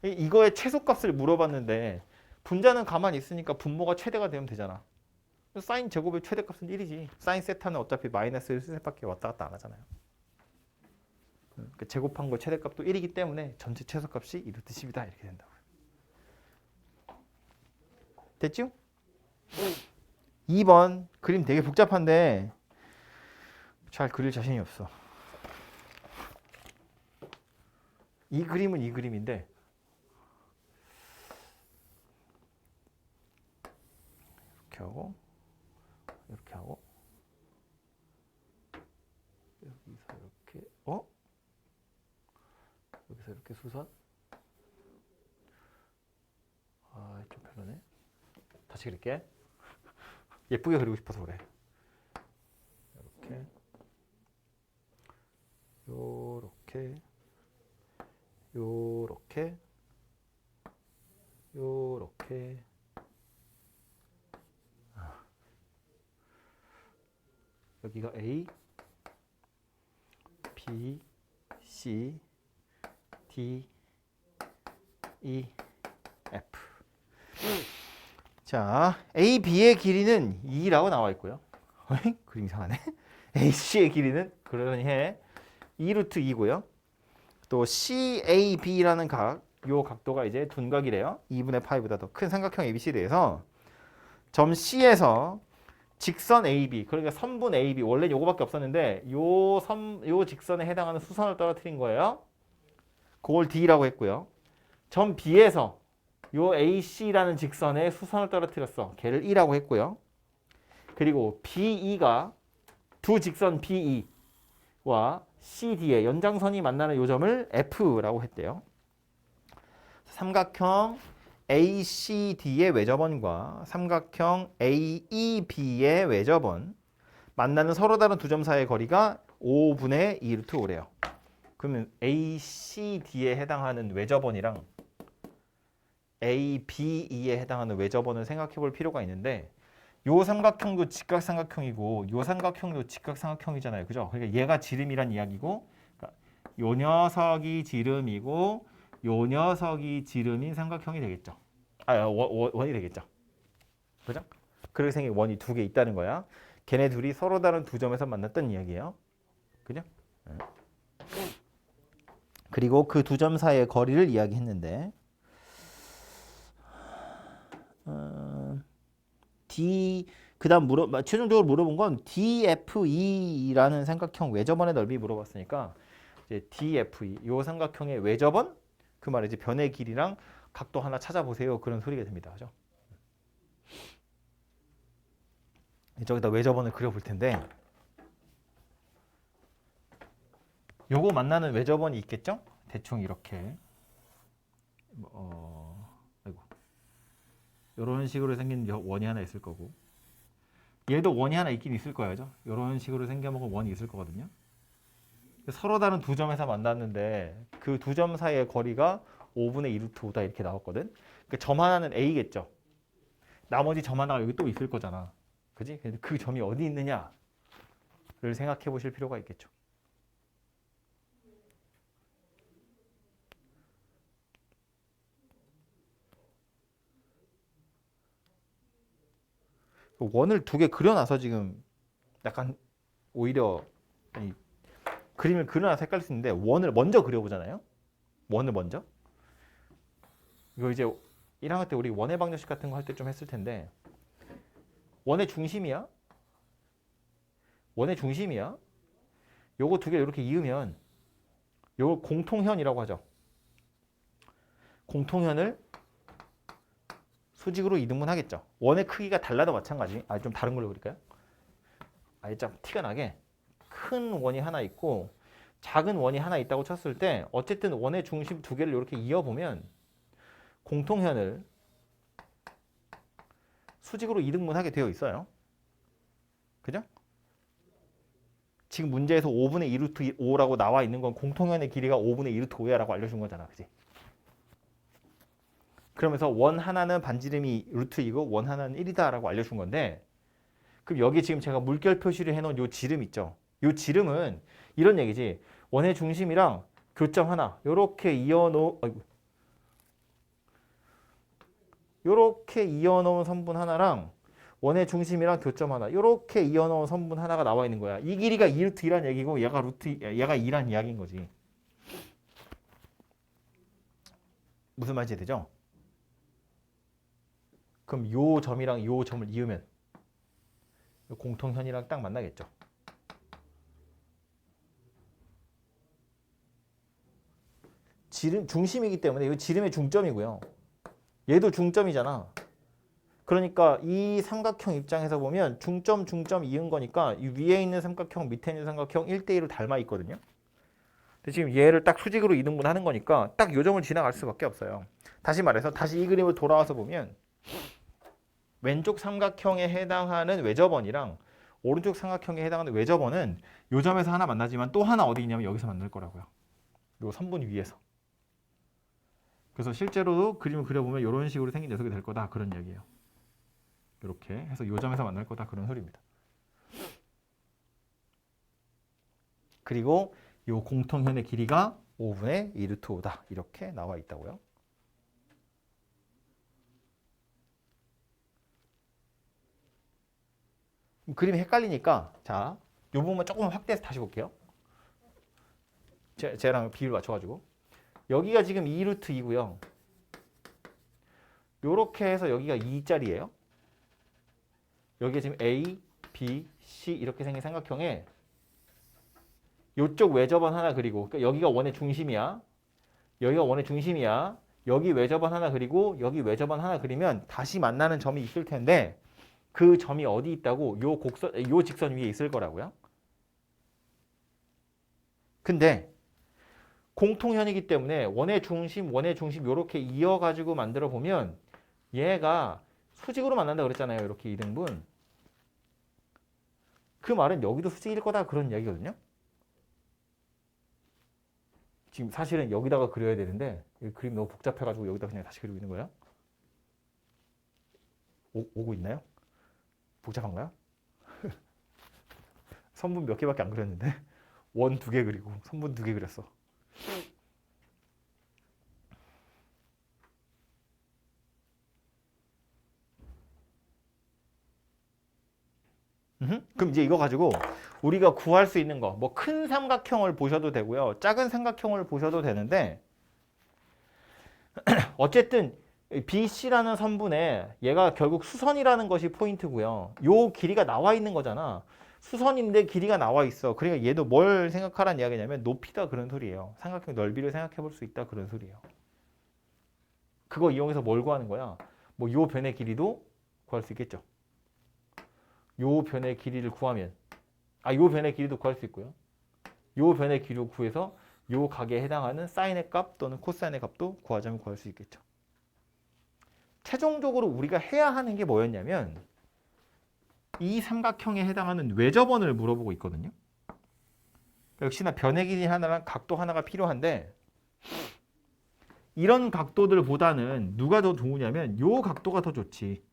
Speaker 1: 이거의 최소값을 물어봤는데 분자는 가만히 있으니까 분모가 최대가 되면 되잖아. 사인 제곱의 최대값은 1이지. 사인 세타는 어차피 마이너스 1셋밖에 왔다 갔다 안 하잖아요. 제곱한 거 최대값도 1이기 때문에 전체 최소값이 1루트 10이다 이렇게 된다고요. 됐죠? 2번 그림 되게 복잡한데 잘 그릴 자신이 없어. 이 그림은 이 그림인데 이렇게 하고 이렇게 하고 여기서 이렇게 여기서 이렇게 수선 좀 별로네. 다시 그릴게. 예쁘게 그리고 싶어서 그래. 이렇게 요렇게 요렇게 요렇게 여기가 A, B, C, D, E, F. 자, A, B의 길이는 2라고 나와 있고요. 그림 이상하네. A, C의 길이는 그러니 해 2루트 2고요. 또 CAB라는 요 각도가 이제 둔각이래요. 2분의 파이보다 더 큰 삼각형 ABCD에서 점 C에서 직선 AB, 그러니까 선분 AB, 원래 요거밖에 없었는데 요 직선에 해당하는 수선을 떨어뜨린 거예요. 그걸 D라고 했고요. 점 B에서 요 AC라는 직선에 수선을 떨어뜨렸어. 걔를 E라고 했고요. 그리고 BE가 두 직선 BE와 CD의 연장선이 만나는 요 점을 F라고 했대요. 삼각형 ACD의 외접원과 삼각형 AEB의 외접원 만나는 서로 다른 두 점 사이의 거리가 5분의 2루트 5래요. 그러면 ACD에 해당하는 외접원이랑 ABE에 해당하는 외접원을 생각해 볼 필요가 있는데 요 삼각형도 직각삼각형이고 요 삼각형도 직각삼각형이잖아요. 그죠? 그러니까 얘가 지름이란 이야기고 그러니까 요 녀석이 지름이고 요 녀석이 지름인 삼각형이 되겠죠. 원이 되겠죠. 그죠? 그렇게 생긴 원이 두 개 있다는 거야. 걔네 둘이 서로 다른 두 점에서 만났던 이야기예요. 그죠? 네. 그리고 그 두 점 사이의 거리를 이야기했는데 D 그다음 최종적으로 물어본 건 DFE라는 삼각형 외접원의 넓이 물어봤으니까 이제 DFE 요 삼각형의 외접원 그 말이지 변의 길이랑 각도 하나 찾아보세요 그런 소리가 됩니다. 그죠? 저기다 외접원을 그려볼 텐데 요거 만나는 외접원이 있겠죠? 대충 이렇게 아이고 이런 식으로 생긴 원이 하나 있을 거고 얘도 원이 하나 있긴 있을 거야죠. 이런 식으로 생겨먹은 원이 있을 거거든요. 서로 다른 두 점에서 만났는데 그 두 점 사이의 거리가 5분의 2루트 5다 이렇게 나왔거든. 그러니까 점 하나는 A겠죠. 나머지 점 하나가 여기 또 있을 거잖아. 그지? 그 점이 어디 있느냐를 생각해 보실 필요가 있겠죠. 원을 두 개 그려놔서 지금 약간 오히려 아니, 그림을 그려놔서 헷갈릴 수 있는데 원을 먼저 그려보잖아요. 원을 먼저. 이거 이제 1학년 때 우리 원의 방정식 같은 거 할 때 좀 했을 텐데 원의 중심이야. 원의 중심이야. 요거 두 개 이렇게 이으면 요걸 공통현이라고 하죠. 공통현을 수직으로 이등분 하겠죠. 원의 크기가 달라도 마찬가지. 좀 다른 걸로 그릴까요? 좀 티가 나게 큰 원이 하나 있고 작은 원이 하나 있다고 쳤을 때 어쨌든 원의 중심 두 개를 이렇게 이어보면 공통현을 수직으로 이등분하게 되어 있어요. 그죠? 지금 문제에서 5분의 2루트 5라고 나와 있는 건 공통현의 길이가 5분의 2루트 5야라고 알려준 거잖아. 그지? 그러면서 원 하나는 반지름이 루트 2고 원 하나는 1이다라고 알려준 건데 그럼 여기 지금 제가 물결 표시를 해놓은 요 지름 있죠? 요 지름은 이런 얘기지. 원의 중심이랑 교점 하나 요렇게 요렇게 이어놓은 선분 하나랑 원의 중심이랑 교점 하나 요렇게 이어놓은 선분 하나가 나와 있는 거야. 이 길이가 2루트 2란 얘기고 얘가 2란 이야기인 거지. 무슨 말인지 되죠? 그럼 요 점이랑 요 점을 이으면 공통현이랑 딱 만나겠죠. 지름 중심이기 때문에 이 지름의 중점이고요. 얘도 중점이잖아. 그러니까 이 삼각형 입장에서 보면 중점 이은 거니까 이 위에 있는 삼각형 밑에 있는 삼각형 1대1로 닮아 있거든요. 근데 지금 얘를 딱 수직으로 이등분 하는 거니까 딱 요 점을 지나갈 수밖에 없어요. 다시 말해서 다시 이 그림을 돌아와서 보면 왼쪽 삼각형에 해당하는 외접원이랑 오른쪽 삼각형에 해당하는 외접원은 요 점에서 하나 만나지만 또 하나 어디 있냐면 여기서 만날 거라고요. 요 선분 위에서. 그래서 실제로도 그림을 그려보면 이런 식으로 생긴 녀석이 될 거다 그런 얘기예요. 이렇게 해서 요 점에서 만날 거다 그런 소리입니다. 그리고 요 공통현의 길이가 5분의 2루트 5다 이렇게 나와 있다고요. 그림이 헷갈리니까 자, 요 부분만 조금 확대해서 다시 볼게요. 쟤랑 비율 맞춰가지고 여기가 지금 2루트 2고요. 요렇게 해서 여기가 2짜리예요. 여기가 지금 A, B, C 이렇게 생긴 삼각형에 요쪽 외접원 하나 그리고 그러니까 여기가 원의 중심이야. 여기가 원의 중심이야. 여기 외접원 하나 그리고 여기 외접원 하나 그리면 다시 만나는 점이 있을 텐데 그 점이 어디 있다고 요 직선 위에 있을 거라고요. 근데 공통현이기 때문에 원의 중심 요렇게 이어가지고 만들어 보면 얘가 수직으로 만난다 그랬잖아요. 이렇게 2등분. 그 말은 여기도 수직일 거다 그런 이야기거든요. 지금 사실은 여기다가 그려야 되는데 그림 너무 복잡해가지고 여기다 그냥 다시 그리고 있는 거야. 오고 있나요? 복잡한가요? 선분 몇 개밖에 안 그렸는데 원 2개 그리고 선분 2개 그렸어. 그럼 이제 이거 가지고 우리가 구할 수 있는 거, 뭐 큰 삼각형을 보셔도 되고요, 작은 삼각형을 보셔도 되는데, 어쨌든 BC라는 선분에 얘가 결국 수선이라는 것이 포인트고요. 요 길이가 나와 있는 거잖아. 수선인데 길이가 나와 있어. 그러니까 얘도 뭘 생각하라는 이야기냐면 높이다 그런 소리예요. 삼각형 넓이를 생각해 볼 수 있다 그런 소리예요. 그거 이용해서 뭘 구하는 거야? 뭐 요 변의 길이도 구할 수 있겠죠. 요 변의 길이를 구하면, 요 변의 길이도 구할 수 있고요. 요 변의 길이를 구해서 요 각에 해당하는 사인의 값 또는 코사인의 값도 구하자면 구할 수 있겠죠. 최종적으로 우리가 해야 하는 게 뭐였냐면 이 삼각형에 해당하는 외접원을 물어보고 있거든요. 역시나 변의 길이 하나랑 각도 하나가 필요한데, 이런 각도들보다는 누가 더 좋으냐면 요 각도가 더 좋지.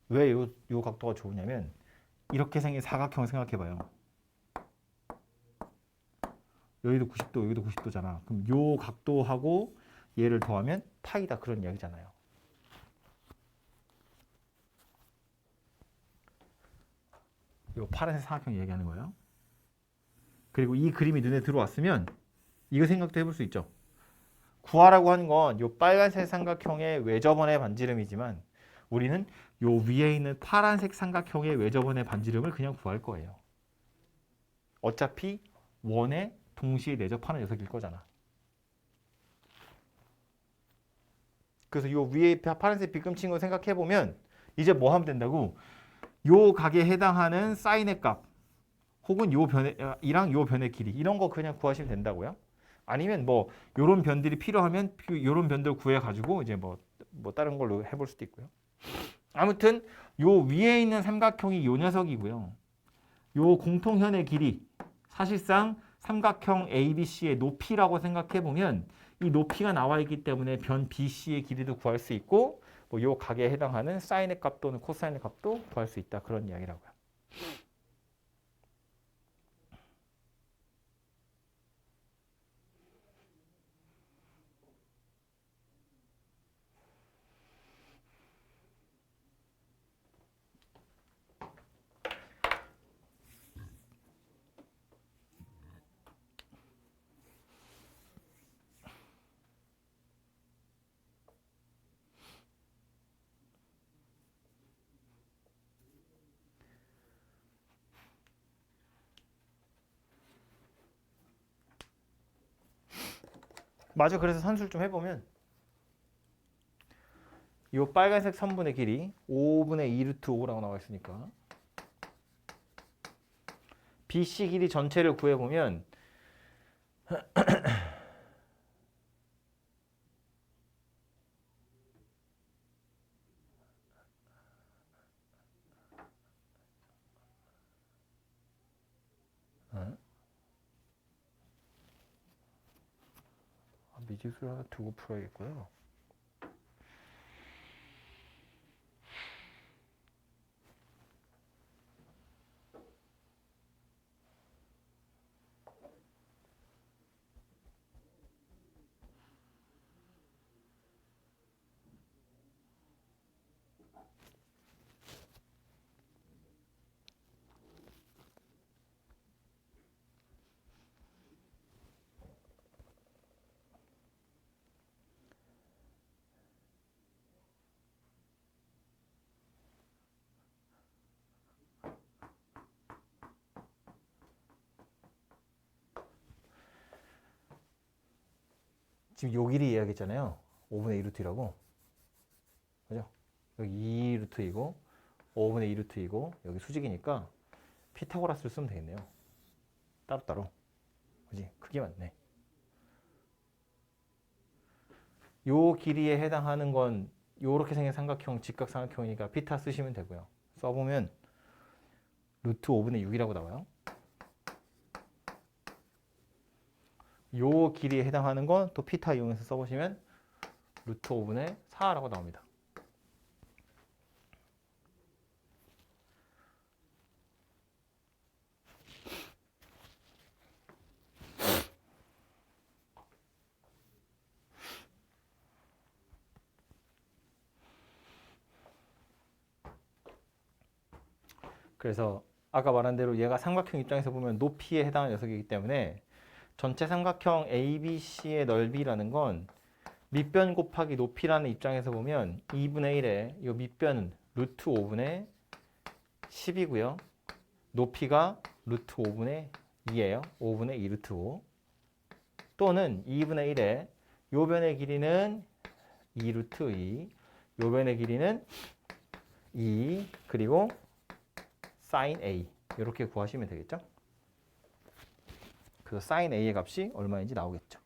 Speaker 1: 왜 요 각도가 좋으냐면 이렇게 생긴 사각형 생각해봐요. 여기도 90도, 여기도 90도잖아. 그럼 요 각도하고 얘를 더하면 파이다 그런 이야기잖아요. 요 파란색 사각형 얘기하는 거예요. 그리고 이 그림이 눈에 들어왔으면 이거 생각도 해볼 수 있죠. 구하라고 하는 건 요 빨간색 삼각형의 외접원의 반지름이지만 우리는 요 위에 있는 파란색 삼각형의 외접원의 반지름을 그냥 구할 거예요. 어차피 원에 동시에 내접하는 녀석일 거잖아. 그래서 요 위에 파란색 빗금친 거 생각해 보면 이제 뭐 하면 된다고? 요 각에 해당하는 사인의 값 혹은 요 변의 이랑 요 변의 길이 이런 거 그냥 구하시면 된다고요. 아니면 뭐 요런 변들이 필요하면 요런 변들 구해 가지고 이제 뭐 다른 걸로 해볼 수도 있고요. 아무튼 요 위에 있는 삼각형이 요 녀석이고요. 요 공통현의 길이 사실상 삼각형 ABC의 높이라고 생각해 보면 이 높이가 나와 있기 때문에 변 BC의 길이도 구할 수 있고 뭐 요 각에 해당하는 사인의 값 또는 코사인의 값도 구할 수 있다 그런 이야기라고요. 맞아. 그래서 산수를 좀 해보면 이 빨간색 선분의 길이 5분의 2 루트 5라고 나와 있으니까 BC 길이 전체를 구해보면 미지수를 하나 두고 풀어야겠고요. 지금 요 길이 이야기했잖아요. 5분의 2 루트라고. 그죠? 여기 2 루트이고 5분의 2 루트이고 여기 수직이니까 피타고라스를 쓰면 되겠네요. 따로따로. 그지? 크게 맞네. 요 길이에 해당하는 건 요렇게 생긴 삼각형, 직각삼각형이니까 피타 쓰시면 되고요. 써보면 루트 5분의 6이라고 나와요. 요 길이에 해당하는 건 또 피타 이용해서 써보시면
Speaker 2: 루트 5분의 4라고 나옵니다. 그래서 아까 말한 대로 얘가 삼각형 입장에서 보면 높이에 해당하는 녀석이기 때문에 전체 삼각형 ABC의 넓이라는 건 밑변 곱하기 높이라는 입장에서 보면 2분의 1에 이 밑변은 루트 5분의 10이고요. 높이가 루트 5분의 2예요. 5분의 2 루트 5. 또는 2분의 1에 요 변의 길이는 2 루트 2, 요 변의 길이는 2, 그리고 sin A 이렇게 구하시면 되겠죠. 그래서 sin A의 값이 얼마인지 나오겠죠.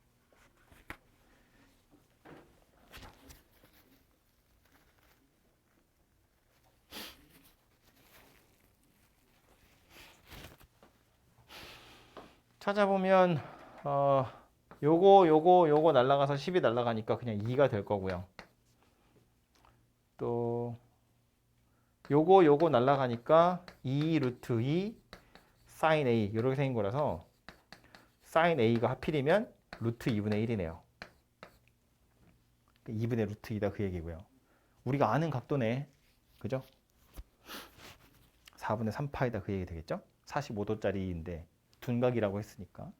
Speaker 2: 찾아보면 요거 날라가서 10이 날라가니까 그냥 2가 될 거고요. 또 요거 날라가니까 2 루트 2 sin A 이렇게 생긴 거라서 sin A가 하필이면 루트 2분의 1이네요. 2분의 루트 2다 그 얘기고요. 우리가 아는 각도네. 그죠? 4분의 3파이다 그 얘기 되겠죠? 45도짜리인데 둔각이라고 했으니까.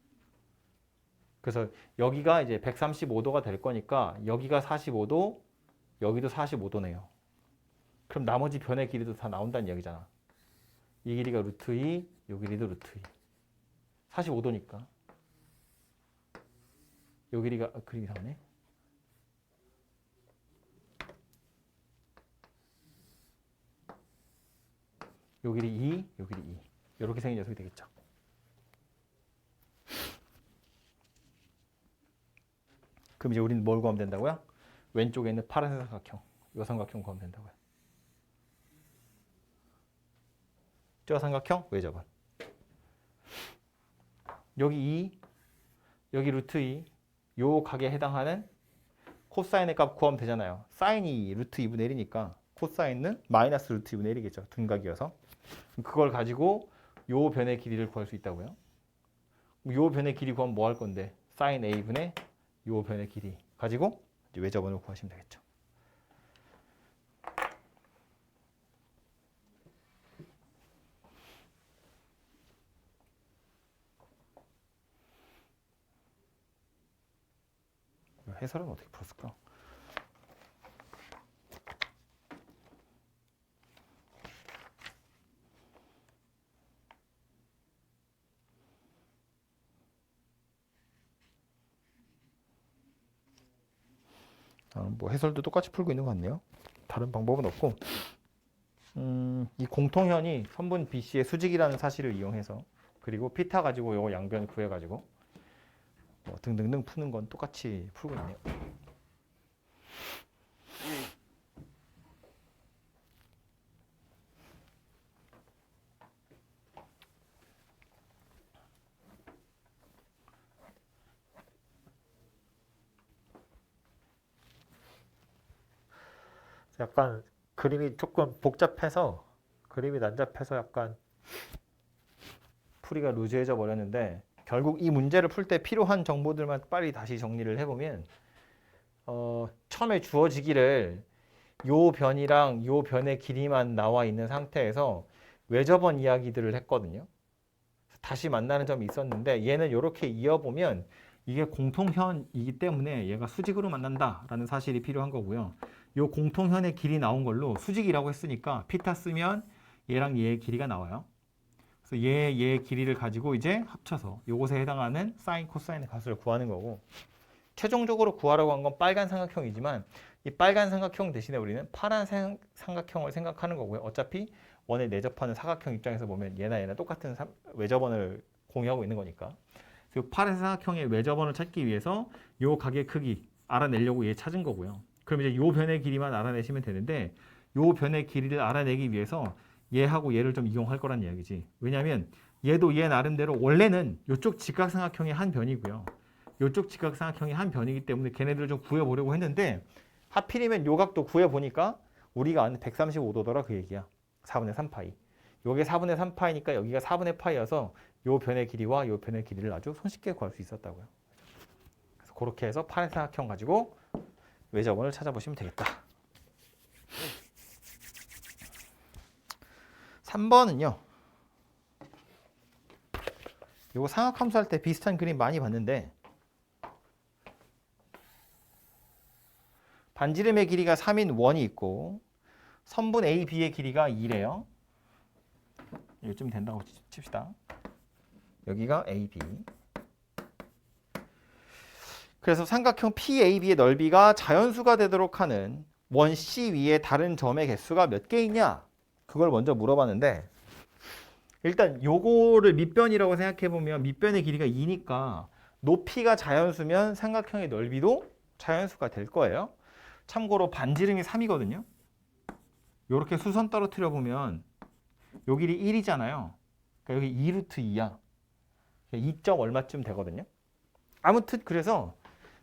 Speaker 2: 그래서 여기가 이제 135도가 될 거니까 여기가 45도, 여기도 45도네요. 그럼 나머지 변의 길이도 다 나온다는 얘기잖아. 이 길이가 루트 2, 이 길이도 루트 2. 45도니까. 이 길이가 그림이 이상하네. 요 길이 2, 요 길이 2. 이렇게 생긴 녀석이 되겠죠. 그럼 이제 우리는 뭘 구하면 된다고요? 왼쪽에 있는 파란색 삼각형, 이 삼각형 구하면 된다고요. 저 삼각형 외접은 여기 2, 여기 루트 2, 요 각에 해당하는 코사인의 값 구하면 되잖아요. 사인이 루트 2분의 1이니까 코사인은 마이너스 루트 2분의 1이겠죠. 둔각이어서. 그걸 가지고 요 변의 길이를 구할 수 있다고요. 요 변의 길이 구하면 뭐 할 건데? 사인 A분의 요 변의 길이 가지고 이제 외접원을 구하시면 되겠죠. 해설은 어떻게 풀었을까? 뭐 해설도 똑같이 풀고 있는 것 같네요. 다른 방법은 없고 이 공통현이 선분 BC의 수직이라는 사실을 이용해서 그리고 피타 가지고 요거 양변 구해가지고 뭐 등등등 푸는 건 똑같이 풀고 있네요.
Speaker 3: 약간 그림이 조금 복잡해서 그림이 난잡해서 약간
Speaker 2: 풀이가 루즈해져 버렸는데 결국 이 문제를 풀 때 필요한 정보들만 빨리 다시 정리를 해보면 처음에 주어지기를 요 변이랑 요 변의 길이만 나와 있는 상태에서 외접원 이야기들을 했거든요. 다시 만나는 점이 있었는데 얘는 이렇게 이어보면 이게 공통현이기 때문에 얘가 수직으로 만난다라는 사실이 필요한 거고요. 요 공통현의 길이 나온 걸로 수직이라고 했으니까 피타 쓰면 얘랑 얘의 길이가 나와요. 그래서 얘의 길이를 가지고 이제 합쳐서 요것에 해당하는 사인, 코사인의 값을 구하는 거고 최종적으로 구하라고 한 건 빨간 삼각형이지만 이 빨간 삼각형 대신에 우리는 파란 삼각형을 생각하는 거고요. 어차피 원에 내접하는 사각형 입장에서 보면 얘나 똑같은 외접원을 공유하고 있는 거니까. 그래서 파란 삼각형의 외접원을 찾기 위해서 요 각의 크기 알아내려고 얘 찾은 거고요. 그럼 이제 요 변의 길이만 알아내시면 되는데 요 변의 길이를 알아내기 위해서 얘하고 얘를 좀 이용할 거란 이야기지. 왜냐하면 얘도 얘 나름대로 원래는 이쪽 직각삼각형의 한 변이고요. 이쪽 직각삼각형의 한 변이기 때문에 걔네들을 좀 구해보려고 했는데 하필이면 요 각도 구해보니까 우리가 아는 135도더라 그 얘기야. 4분의 3파이. 요게 4분의 3파이니까 여기가 4분의 파이여서 요 변의 길이와 요 변의 길이를 아주 손쉽게 구할 수 있었다고요. 그래서 그렇게 해서 파란사각형 가지고 외접원을 찾아보시면 되겠다. 3번은요. 요거 삼각함수 할 때 비슷한 그림 많이 봤는데 반지름의 길이가 3인 원이 있고 선분 A, B의 길이가 2래요. 이쯤 된다고 칩시다. 여기가 A, B. 그래서 삼각형 PAB의 넓이가 자연수가 되도록 하는 원 C 위에 다른 점의 개수가 몇 개 있냐? 그걸 먼저 물어봤는데 일단 요거를 밑변이라고 생각해 보면 밑변의 길이가 2니까 높이가 자연수면 삼각형의 넓이도 자연수가 될 거예요. 참고로 반지름이 3이거든요. 요렇게 수선 떨어뜨려 보면 요 길이 1이잖아요. 그러니까 여기 2루트 2야. 2점 얼마쯤 되거든요. 아무튼 그래서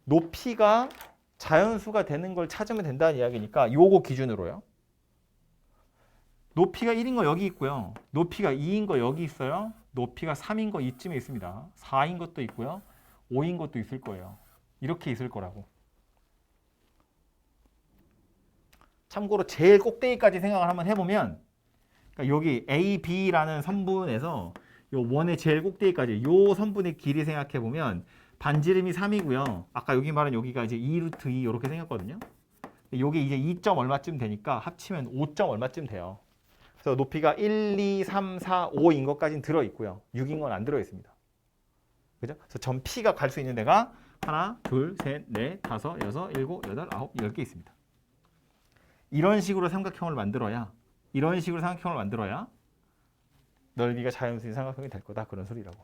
Speaker 2: 높이가 자연수가 되는 걸 찾으면 된다는 이야기니까 요거 기준으로요. 높이가 1인 거 여기 있고요. 높이가 2인 거 여기 있어요. 높이가 3인 거 이쯤에 있습니다. 4인 것도 있고요. 5인 것도 있을 거예요. 이렇게 있을 거라고. 참고로 제일 꼭대기까지 생각을 한번 해보면 그러니까 여기 A, B라는 선분에서 요 원의 제일 꼭대기까지 요 선분의 길이 생각해 보면 반지름이 3이고요. 아까 여기 말한 여기가 이제 2루트 2 이렇게 생겼거든요. 요게 이제 2점 얼마쯤 되니까 합치면 5점 얼마쯤 돼요. 그래서 높이가 1, 2, 3, 4, 5인 것까지는 들어 있고요. 6인 건 안 들어 있습니다. 그죠? 그래서 점 P가 갈 수 있는 데가 하나, 둘, 셋, 넷, 다섯, 여섯, 일곱, 여덟, 아홉, 10개 있습니다. 이런 식으로 삼각형을 만들어야 넓이가 자연수인 삼각형이 될 거다. 그런 소리라고.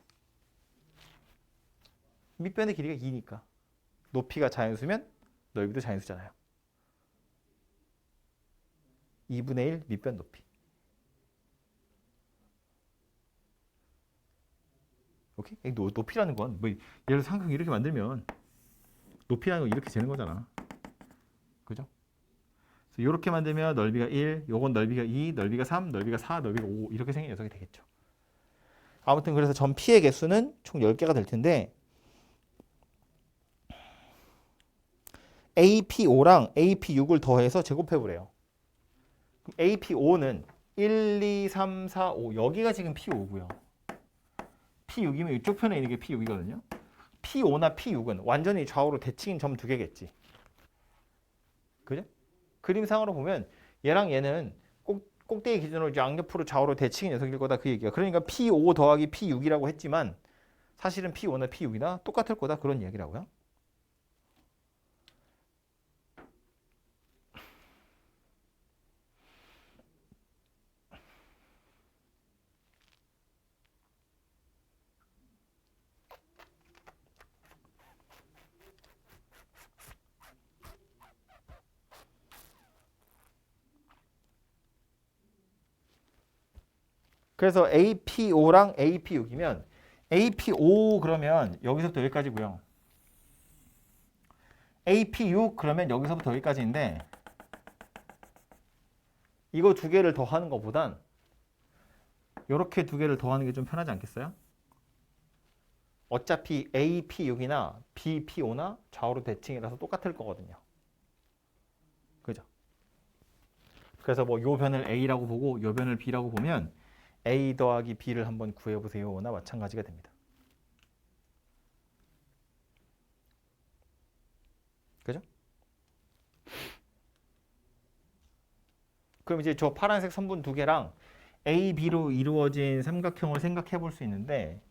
Speaker 2: 밑변의 길이가 2니까 높이가 자연수면 넓이도 자연수잖아요. 2분의 1 밑변 높이. 오케이? 높이라는 건 뭐 예를 들어 삼각형 이렇게 만들면 높이라는 건 이렇게 재는 거잖아. 그죠? 이렇게 만들면 넓이가 1, 요건 넓이가 2, 넓이가 3, 넓이가 4, 넓이가 5 이렇게 생긴 녀석이 되겠죠. 아무튼 그래서 점 P의 개수는 총 10개가 될 텐데 AP5랑 AP6을 더해서 제곱해보래요. 그럼 AP5는 1, 2, 3, 4, 5 여기가 지금 P5고요. P6이면 이쪽 편에 있는 게 P6이거든요. P5나 P6은 완전히 좌우로 대칭인 점 2개겠지. 그죠? 그림상으로 보면 얘랑 얘는 꼭대기 기준으로 양옆으로 좌우로 대칭인 녀석일 거다 그 얘기야. 그러니까 P5 더하기 P6이라고 했지만 사실은 P5나 P6이나 똑같을 거다 그런 이야기라고요. 그래서 AP5랑 AP6이면 AP5 그러면 여기서부터 여기까지고요. AP6 그러면 여기서부터 여기까지인데 이거 두 개를 더하는 것보단 이렇게 두 개를 더하는 게 좀 편하지 않겠어요? 어차피 AP6이나 BP5나 좌우로 대칭이라서 똑같을 거거든요. 그죠? 그래서 뭐 요 변을 A라고 보고 요 변을 B라고 보면 A 더하기 B를 한번 구해보세요나 마찬가지가 됩니다. 그죠? 그럼 이제 저 파란색 선분 두 개랑 A, B로 이루어진 삼각형을 생각해 볼 수 있는데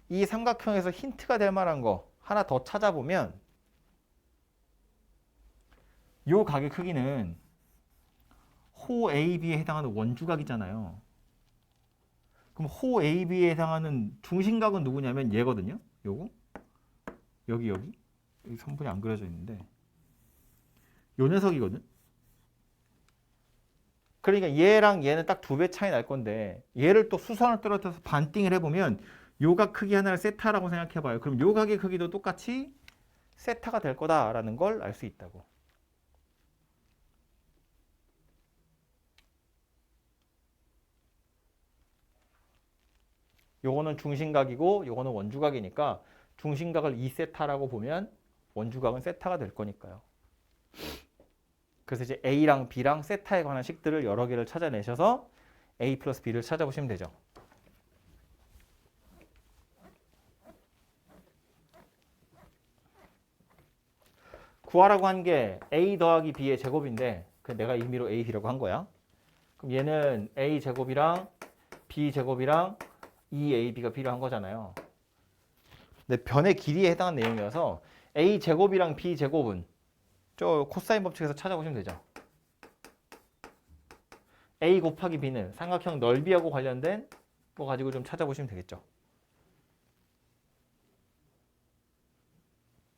Speaker 2: 이 삼각형에서 힌트가 될 만한 거 하나 더 찾아보면 요 각의 크기는 호 AB에 해당하는 원주각이잖아요. 그럼 호 AB에 해당하는 중심각은 누구냐면 얘거든요. 요거 여기 선분이 안 그려져 있는데 요 녀석이거든. 그러니까 얘랑 얘는 딱 2배 차이 날 건데 얘를 또 수선을 떨어뜨려서 반띵을 해보면 요 각 크기 하나를 세타라고 생각해봐요. 그럼 요 각의 크기도 똑같이 세타가 될 거다라는 걸 알 수 있다고. 요거는 중심각이고 요거는 원주각이니까 중심각을 2세타라고 보면 원주각은 세타가 될 거니까요. 그래서 이제 A랑 B랑 세타에 관한 식들을 여러 개를 찾아내셔서 A 플러스 B를 찾아보시면 되죠. 구하라고 한 게 A 더하기 B의 제곱인데 내가 임의로 A, B라고 한 거야. 그럼 얘는 A 제곱이랑 B 제곱이랑 2AB가 필요한 거잖아요. 근데 변의 길이에 해당한 내용이어서 A 제곱이랑 B 제곱은 저 코사인 법칙에서 찾아보시면 되죠. A 곱하기 B는 삼각형 넓이하고 관련된 거 가지고 좀 찾아보시면 되겠죠.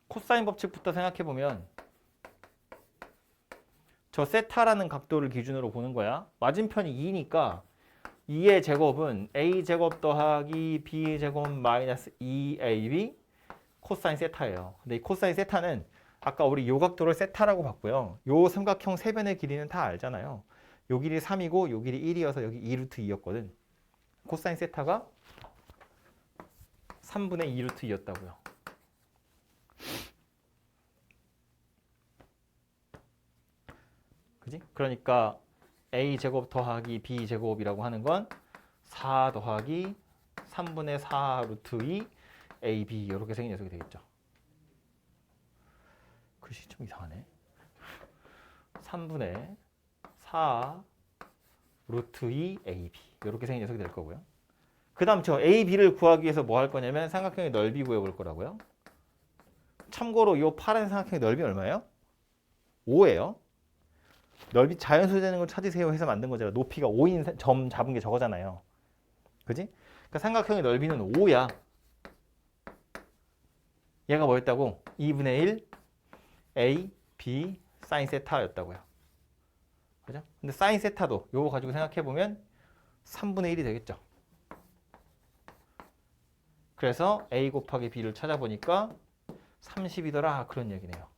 Speaker 2: 코사인 법칙부터 생각해보면 저 세타라는 각도를 기준으로 보는 거야. 맞은편이 2니까 2의 제곱은 A제곱 더하기 B제곱 마이너스 2AB 코사인 세타예요. 근데 이 코사인 세타는 아까 우리 요 각도를 세타라고 봤고요. 요 삼각형 세 변의 길이는 다 알잖아요. 요 길이 3이고 요 길이 1이어서 여기 2루트 2였거든. 코사인 세타가 3분의 2루트 2였다고요. 그지? 그러니까 A제곱 더하기 B제곱이라고 하는 건 4 더하기 3분의 4 루트 2 AB 이렇게 생긴 녀석이 되겠죠. 글씨 좀 이상하네. 3분의 4 루트 2 AB 이렇게 생긴 녀석이 될 거고요. 그 다음 저 AB를 구하기 위해서 뭐 할 거냐면 삼각형의 넓이 구해볼 거라고요. 참고로 이 파란 삼각형의 넓이 얼마예요? 5예요. 넓이 자연수되는 걸 찾으세요 해서 만든 거잖아. 높이가 5인 점 잡은 게 저거잖아요. 그지? 그러니까 삼각형의 넓이는 5야. 얘가 뭐였다고? 2분의 1 A, B, 사인 세타였다고요. 그죠? 근데 사인 세타도 요거 가지고 생각해보면 3분의 1이 되겠죠. 그래서 A 곱하기 B를 찾아보니까 30이더라. 그런 얘기네요.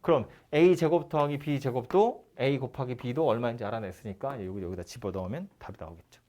Speaker 2: 그럼 A 제곱 더하기 B 제곱도 A 곱하기 B도 얼마인지 알아냈으니까 여기다 집어넣으면 답이 나오겠죠.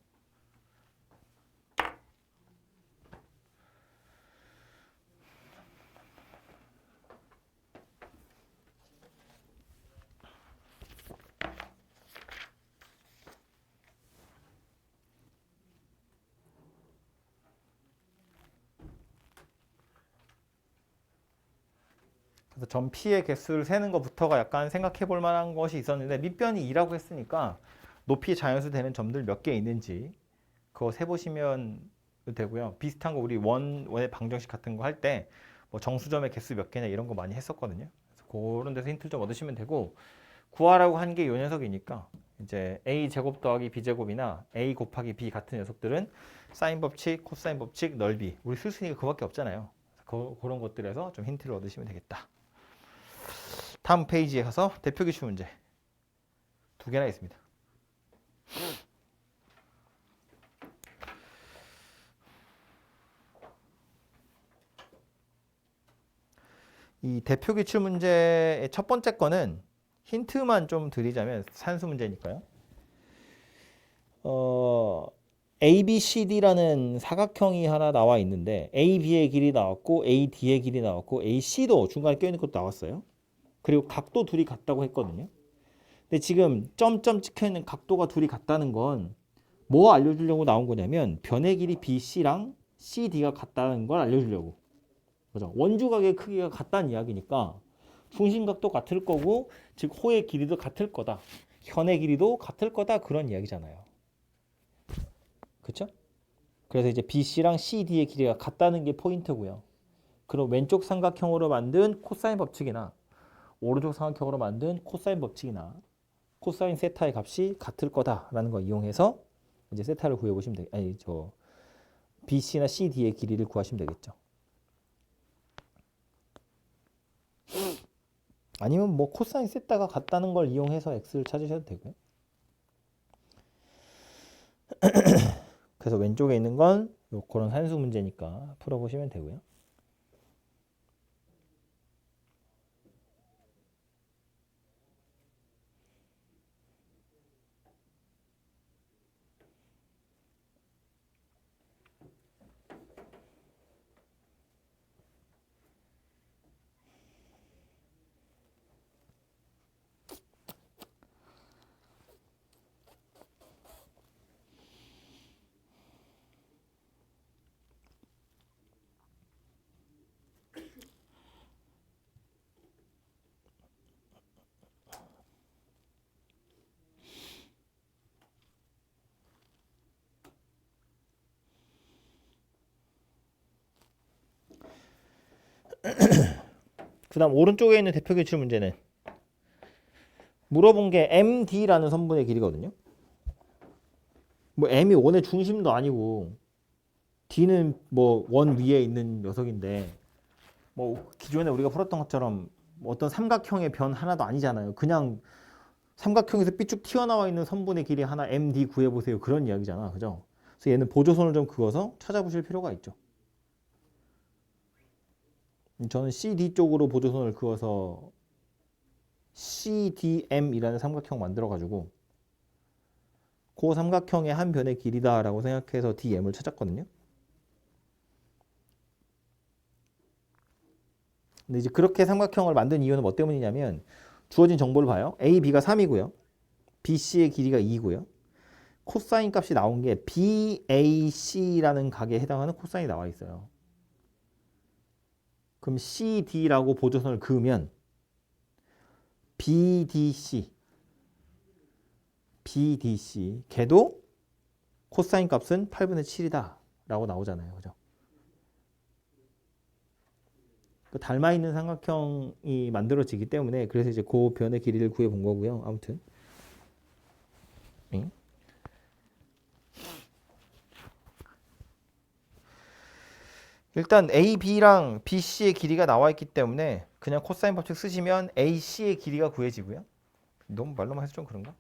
Speaker 2: 그래서 점 P의 개수를 세는 것부터가 약간 생각해 볼 만한 것이 있었는데 밑변이 2라고 했으니까 높이 자연수 되는 점들 몇 개 있는지 그거 세보시면 되고요. 비슷한 거 우리 원의 방정식 같은 거 할 때 뭐 정수점의 개수 몇 개냐 이런 거 많이 했었거든요. 그래서 그런 데서 힌트를 좀 얻으시면 되고 구하라고 한 게 요 녀석이니까 이제 A 제곱 더하기 B 제곱이나 A 곱하기 B 같은 녀석들은 사인 법칙, 코사인 법칙, 넓이 우리 쓸 수 있는 게 그거밖에 없잖아요. 그런 것들에서 좀 힌트를 얻으시면 되겠다. 다음 페이지에 가서 대표 기출 문제 2개나 있습니다. 이 대표 기출 문제의 첫 번째 거는 힌트만 좀 드리자면 산수 문제니까요. ABCD라는 사각형이 하나 나와 있는데 AB의 길이 나왔고 AD의 길이 나왔고 AC도 중간에 껴있는 것도 나왔어요. 그리고 각도 둘이 같다고 했거든요. 근데 지금 점점 찍혀있는 각도가 둘이 같다는 건 뭐 알려주려고 나온 거냐면 변의 길이 BC랑 CD가 같다는 걸 알려주려고. 그죠? 원주각의 크기가 같다는 이야기니까 중심각도 같을 거고 즉 호의 길이도 같을 거다. 현의 길이도 같을 거다. 그런 이야기잖아요. 그렇죠? 그래서 이제 BC랑 CD의 길이가 같다는 게 포인트고요. 그럼 왼쪽 삼각형으로 만든 코사인 법칙이나 오른쪽 삼각형으로 만든 코사인 법칙이나 코사인 세타의 값이 같을 거다라는 거 이용해서 이제 세타를 구해 보시면 BC나 CD의 길이를 구하시면 되겠죠. 아니면 뭐 코사인 세타가 같다는 걸 이용해서 x를 찾으셔도 되고요. 그래서 왼쪽에 있는 건 그런 산수 문제니까 풀어보시면 되고요. 그 다음 오른쪽에 있는 대표 기출 문제는 물어본 게 MD라는 선분의 길이거든요. 뭐 M이 원의 중심도 아니고 D는 뭐 원 위에 있는 녀석인데 뭐 기존에 우리가 풀었던 것처럼 뭐 어떤 삼각형의 변 하나도 아니잖아요. 그냥 삼각형에서 삐쭉 튀어나와 있는 선분의 길이 하나 MD 구해보세요. 그런 이야기잖아. 그죠? 그래서 얘는 보조선을 좀 그어서 찾아보실 필요가 있죠. 저는 CD 쪽으로 보조선을 그어서 CDM이라는 삼각형 만들어가지고 그 삼각형의 한 변의 길이다라고 생각해서 DM을 찾았거든요. 근데 이제 그렇게 삼각형을 만든 이유는 뭐 때문이냐면 주어진 정보를 봐요. A, B가 3이고요. BC의 길이가 2고요. 코사인 값이 나온 게 BAC라는 각에 해당하는 코사인이 나와 있어요. 그럼 CD라고 보조선을 그으면 BDC 걔도 코사인 값은 8분의 7이다 라고 나오잖아요. 그죠? 닮아 있는 삼각형이 만들어지기 때문에 그래서 이제 그 변의 길이를 구해 본 거고요. 아무튼 일단 A, B랑 BC의 길이가 나와 있기 때문에 그냥 코사인 법칙 쓰시면 AC의 길이가 구해지고요. 너무 말로만 해서 좀 그런가?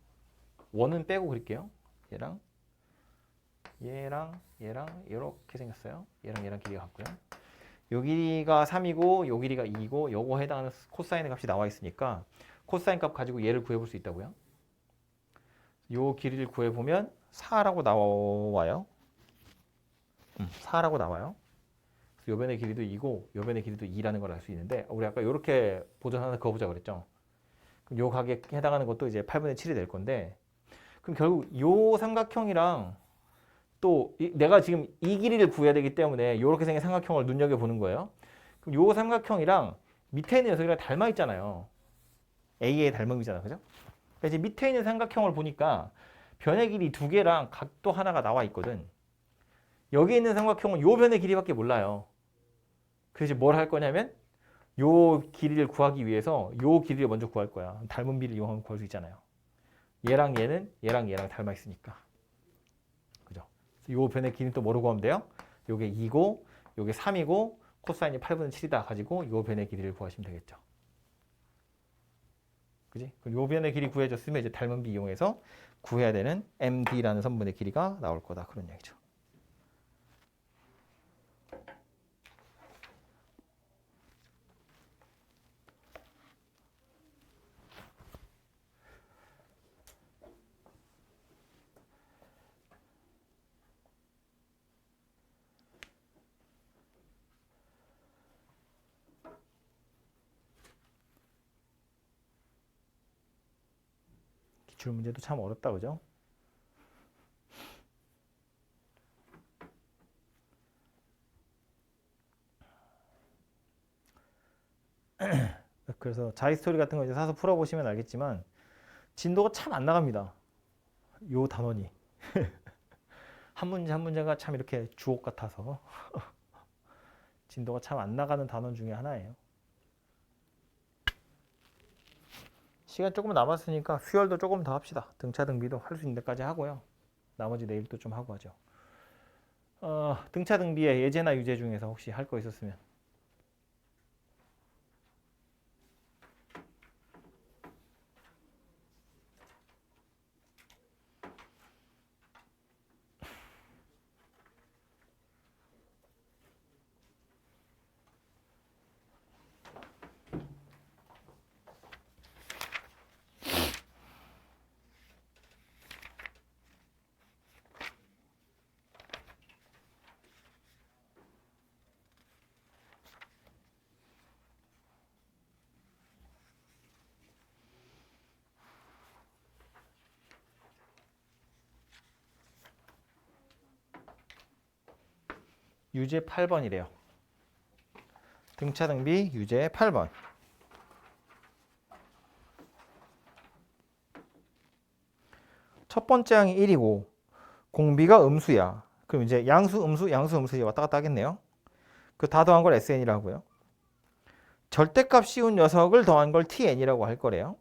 Speaker 2: 원은 빼고 그릴게요. 얘랑 이렇게 생겼어요. 얘랑 길이가 같고요. 요 길이가 3이고 요 길이가 2고 요거 해당하는 코사인의 값이 나와 있으니까 코사인 값 가지고 얘를 구해볼 수 있다고요. 요 길이를 구해보면 4라고 나와요. 4라고 나와요. 요 변의 길이도 2고 요 변의 길이도 2라는 걸 알 수 있는데 우리 아까 이렇게 보존 하나 그어보자 그랬죠. 그럼 요 각에 해당하는 것도 이제 8분의 7이 될 건데 그럼 결국 요 삼각형이랑 또 내가 지금 이 길이를 구해야 되기 때문에 이렇게 생긴 삼각형을 눈여겨보는 거예요. 그럼 요 삼각형이랑 밑에 있는 녀석이랑 닮아 있잖아요. A의 닮음이잖아. 그죠? 그러니까 이제 밑에 있는 삼각형을 보니까 변의 길이 두 개랑 각도 하나가 나와 있거든. 여기 있는 삼각형은 요 변의 길이밖에 몰라요. 그래서 뭘 할 거냐면 요 길이를 구하기 위해서 요 길이를 먼저 구할 거야. 닮은 비를 이용하면 구할 수 있잖아요. 얘랑 얘랑 닮아 있으니까. 그죠? 요 변의 길이는 또 뭐로 구하면 돼요? 요게 2고 요게 3이고 코사인이 8분의 7이다 가지고 요 변의 길이를 구하시면 되겠죠. 그지? 그럼 요 변의 길이 구해졌으면 이제 닮은 비 이용해서 구해야 되는 MD라는 선분의 길이가 나올 거다. 그런 얘기죠. 기출 문제도 참 어렵다. 그죠? 그래서 자이스토리 같은 거 이제 사서 풀어보시면 알겠지만 진도가 참 안 나갑니다. 요 단원이 한 문제 한 문제가 참 이렇게 주옥 같아서 진도가 참 안 나가는 단원 중에 하나예요. 시간 조금 남았으니까 수열도 조금 더 합시다. 등차 등비도 할 수 있는 데까지 하고요. 나머지 내일 또 좀 하고 하죠. 등차 등비의 예제나 유제 중에서 혹시 할 거 있었으면. 유제 8번이래요. 등차 등비 유제 8번. 첫 번째 항이 1이고 공비가 음수야. 그럼 이제 양수 음수 왔다 갔다 하겠네요. 그 다 더한 걸 SN이라고 하고요. 절대값 씌운 녀석을 더한 걸 tn이라고 할 거래요.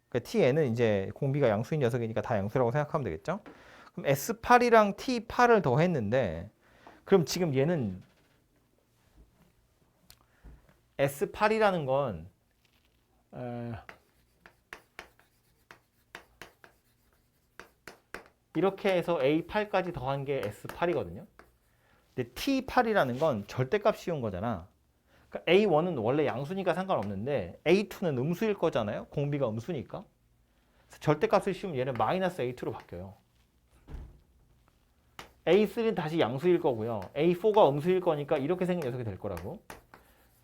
Speaker 2: 그러니까 tn은 이제 공비가 양수인 녀석이니까 다 양수라고 생각하면 되겠죠. 그럼 S8이랑 T8을 더했는데 그럼 지금 얘는 S8이라는 건 이렇게 해서 A8까지 더한 게 S8이거든요. 근데 T8이라는 건 절대값 씌운 거잖아. 그러니까 A1은 원래 양수니까 상관없는데 A2는 음수일 거잖아요. 공비가 음수니까. 그래서 절대값을 씌우면 얘는 마이너스 A2로 바뀌어요. A3는 다시 양수일 거고요. A4가 음수일 거니까 이렇게 생긴 녀석이 될 거라고.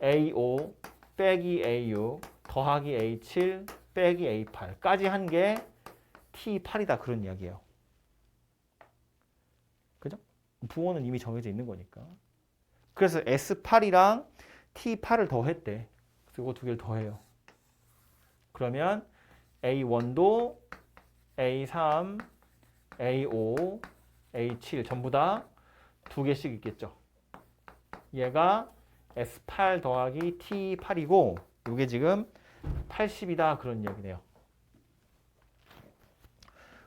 Speaker 2: A5 빼기 A6 더하기 A7 빼기 A8까지 한 게 T8이다 그런 이야기예요. 그죠? 부호는 이미 정해져 있는 거니까. 그래서 S8이랑 T8을 더했대. 그래서 이거 두 개를 더해요. 그러면 A1도 A3, A5, A7 전부 다 두 개씩 있겠죠. 얘가 S8 더하기 T8이고 이게 지금 80이다 그런 이야기네요.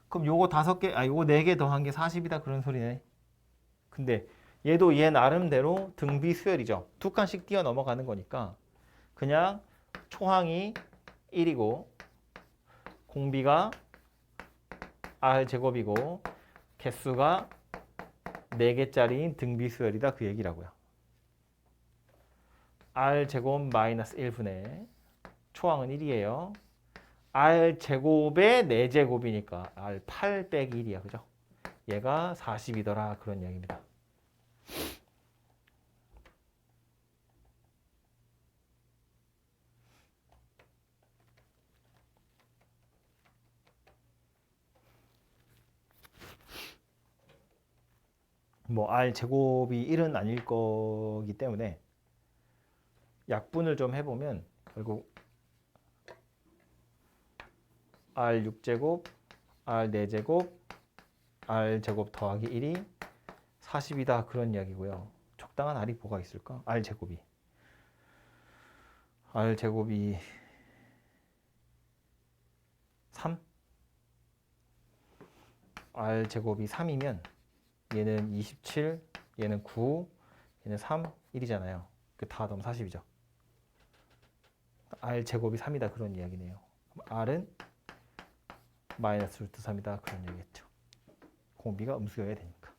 Speaker 2: 그럼 요거 5개, 요거 4개 더한 게 40이다 그런 소리네. 근데 얘도 얘 나름대로 등비 수열이죠. 두 칸씩 뛰어 넘어가는 거니까 그냥 초항이 1이고 공비가 R제곱이고 개수가 4개짜리인 등비 수열이다 그 얘기라고요. R제곱 마이너스 1분의 초항은 1이에요. R제곱의 4제곱이니까 R8 빼기 1이야. 그죠? 얘가 40이더라 그런 이야기입니다. 뭐 R제곱이 1은 아닐 거기 때문에 약분을 좀 해보면 결국 R6제곱, R4제곱, R제곱 더하기 1이 40이다 그런 이야기고요. 적당한 R이 뭐가 있을까? R제곱이 3? R제곱이 3이면 얘는 27, 얘는 9, 얘는 3, 1이잖아요. 그 다 더하면 40이죠. R제곱이 3이다 그런 이야기네요. R은 마이너스 루트 3이다 그런 얘기겠죠. 공비가 음수여야 되니까.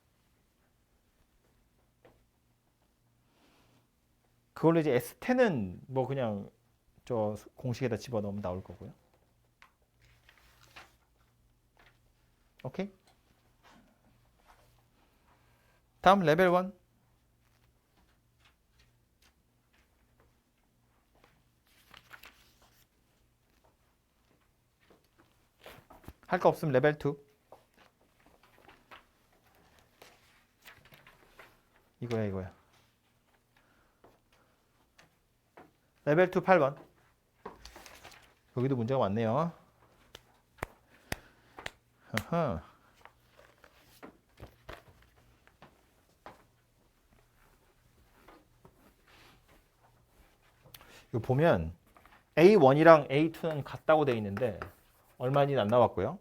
Speaker 2: 그걸로 이제 S10은 뭐 그냥 저 공식에다 집어넣으면 나올 거고요. 오케이? 다음 레벨 1. 할 거 없으면 레벨 2. 이거야. 레벨 2 8번. 여기도 문제가 많네요. 이거 보면 A1이랑 A2는 같다고 되어 있는데 얼마인지 안 나왔고요.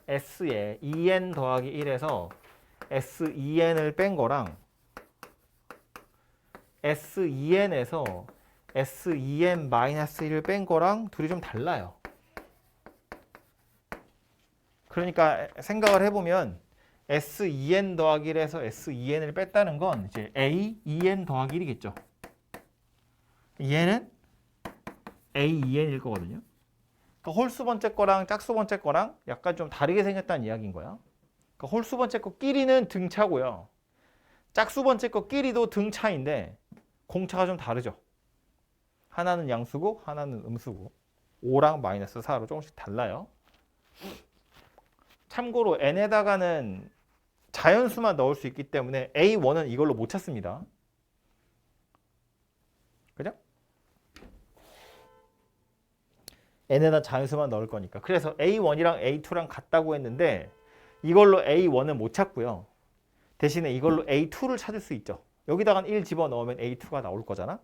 Speaker 2: S에 2n 더하기 1에서 S2n을 뺀 거랑 S2n에서 S2n-1을 뺀 거랑 둘이 좀 달라요. 그러니까 생각을 해보면 S2n 더하기 1에서 S2n을 뺐다는 건 이제 A2n 더하기 1이겠죠. 얘는 A2n일 거거든요. 그러니까 홀수 번째 거랑 짝수 번째 거랑 약간 좀 다르게 생겼다는 이야기인 거야. 그러니까 홀수 번째 거끼리는 등차고요. 짝수 번째 거끼리도 등차인데 공차가 좀 다르죠. 하나는 양수고 하나는 음수고 5랑 마이너스 4로 조금씩 달라요. 참고로 n에다가는 자연수만 넣을 수 있기 때문에 A1은 이걸로 못 찾습니다. 그죠? n에다 자연수만 넣을 거니까. 그래서 A1이랑 A2랑 같다고 했는데 이걸로 A1은 못 찾고요. 대신에 이걸로 A2를 찾을 수 있죠. 여기다가 1 집어넣으면 A2가 나올 거잖아.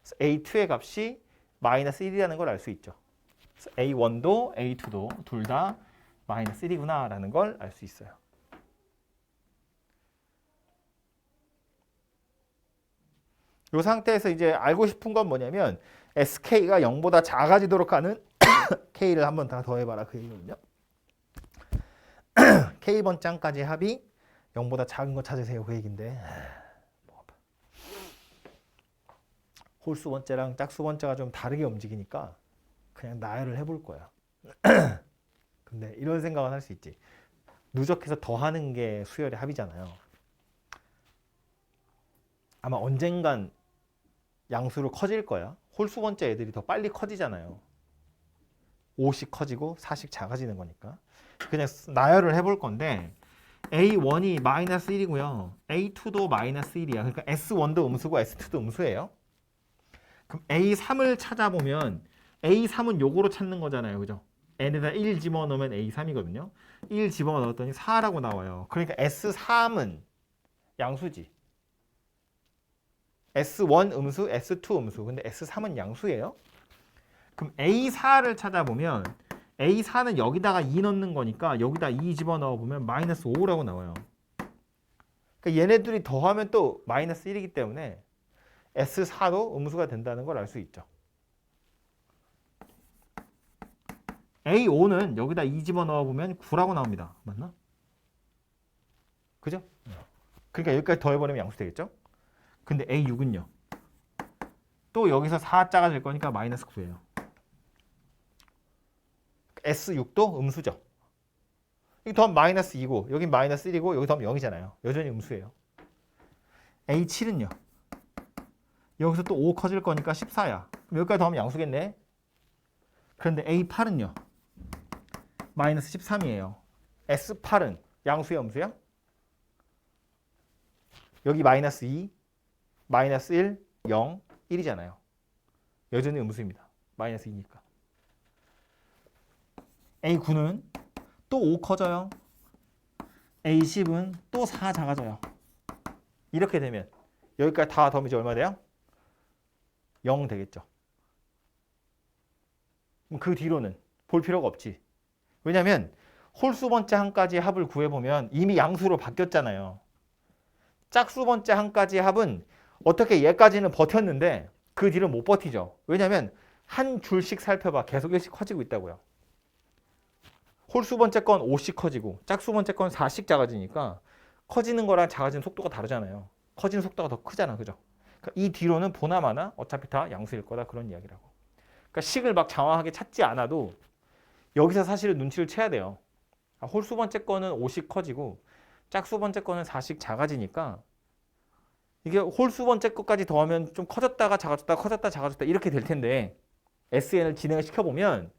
Speaker 2: 그래서 A2의 값이 마이너스 1이라는 걸 알 수 있죠. 그래서 A1도 A2도 둘 다 마이너스 1이구나 라는 걸 알 수 있어요. 이 상태에서 이제 알고 싶은 건 뭐냐면 SK가 0보다 작아지도록 하는 K를 한번 다 더해봐라 그 얘기거든요. K번짝까지 합이 0보다 작은 거 찾으세요 그 얘기인데 홀수 번째랑 짝수 번째가 좀 다르게 움직이니까 그냥 나열을 해볼 거야. 근데 이런 생각은 할 수 있지. 누적해서 더하는 게 수열의 합이잖아요. 아마 언젠간 양수로 커질 거야. 홀수 번째 애들이 더 빨리 커지잖아요. 5씩 커지고 4씩 작아지는 거니까. 그냥 나열을 해볼 건데 A1이 마이너스 1이고요. A2도 마이너스 1이야. 그러니까 S1도 음수고 S2도 음수예요. 그럼 A3을 찾아보면 A3은 요거로 찾는 거잖아요. 그죠? n에다 1 집어넣으면 A3이거든요. 1 집어넣었더니 4라고 나와요. 그러니까 S3은 양수지. S1 음수, S2 음수. 근데 S3은 양수예요. 그럼 A4를 찾아보면 A4는 여기다가 2 넣는 거니까 여기다 2 집어넣어 보면 마이너스 5라고 나와요. 그러니까 얘네들이 더하면 또 마이너스 1이기 때문에 S4도 음수가 된다는 걸 알 수 있죠. A5는 여기다 2 집어넣어 보면 9라고 나옵니다. 맞나? 그죠? 그러니까 여기까지 더해버리면 양수 되겠죠? 근데 A6은요. 또 여기서 4 작아질 거니까 마이너스 9예요. S6도 음수죠. 여기 더하면 마이너스 2고 여기 마이너스 1이고 여기 더하면 0이잖아요. 여전히 음수예요. A7은요. 여기서 또 5 커질 거니까 14야. 그럼 여기까지 더하면 양수겠네. 그런데 A8은요. 마이너스 13이에요. S8은 양수야 음수야? 여기 마이너스 2, 마이너스 1, 0, 1이잖아요. 여전히 음수입니다. 마이너스 2니까. A9는 또 5 커져요. A10은 또 4 작아져요. 이렇게 되면 여기까지 다 더하면 이제 얼마 돼요? 0 되겠죠. 그럼 그 뒤로는 볼 필요가 없지. 왜냐하면 홀수 번째 한까지 합을 구해보면 이미 양수로 바뀌었잖아요. 짝수 번째 한까지 합은 어떻게 얘까지는 버텼는데 그 뒤로 못 버티죠. 왜냐하면 한 줄씩 살펴봐. 계속 1씩 커지고 있다고요. 홀수 번째 건 5씩 커지고 짝수 번째 건 4씩 작아지니까 커지는 거랑 작아지는 속도가 다르잖아요. 커지는 속도가 더 크잖아. 그죠? 그러니까 이 뒤로는 보나마나 어차피 다 양수일 거다 그런 이야기라고. 그러니까 식을 막 장황하게 찾지 않아도 여기서 사실은 눈치를 채야 돼요. 홀수 번째 거는 5씩 커지고 짝수 번째 거는 4씩 작아지니까 이게 홀수 번째 것까지 더하면 좀 커졌다가 작아졌다 커졌다 작아졌다 이렇게 될 텐데 SN을 진행을 시켜보면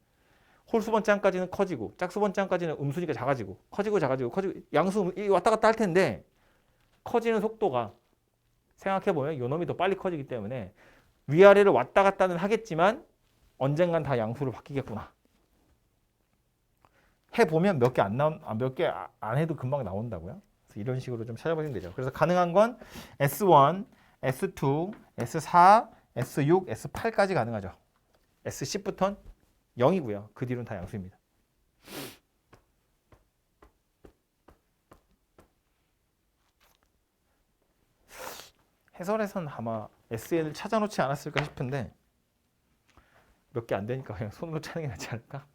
Speaker 2: 홀수 번째 한까지는 커지고 짝수 번째 한까지는 음수니까 작아지고 커지고 작아지고 커지고 양수 왔다 갔다 할 텐데 커지는 속도가 생각해보면 요 놈이 더 빨리 커지기 때문에 위아래를 왔다 갔다는 하겠지만 언젠간 다 양수로 바뀌겠구나. 해보면 몇 개 안 해도 금방 나온다고요. 그래서 이런 식으로 좀 찾아보시면 되죠. 그래서 가능한 건 S1, S2, S4, S6, S8까지 가능하죠. S10부터는 0이고요. 그 뒤로는 다 양수입니다. 해설에서는 아마 SN을 찾아놓지 않았을까 싶은데 몇 개 안 되니까 그냥 손으로 찾는 게 낫지 않을까?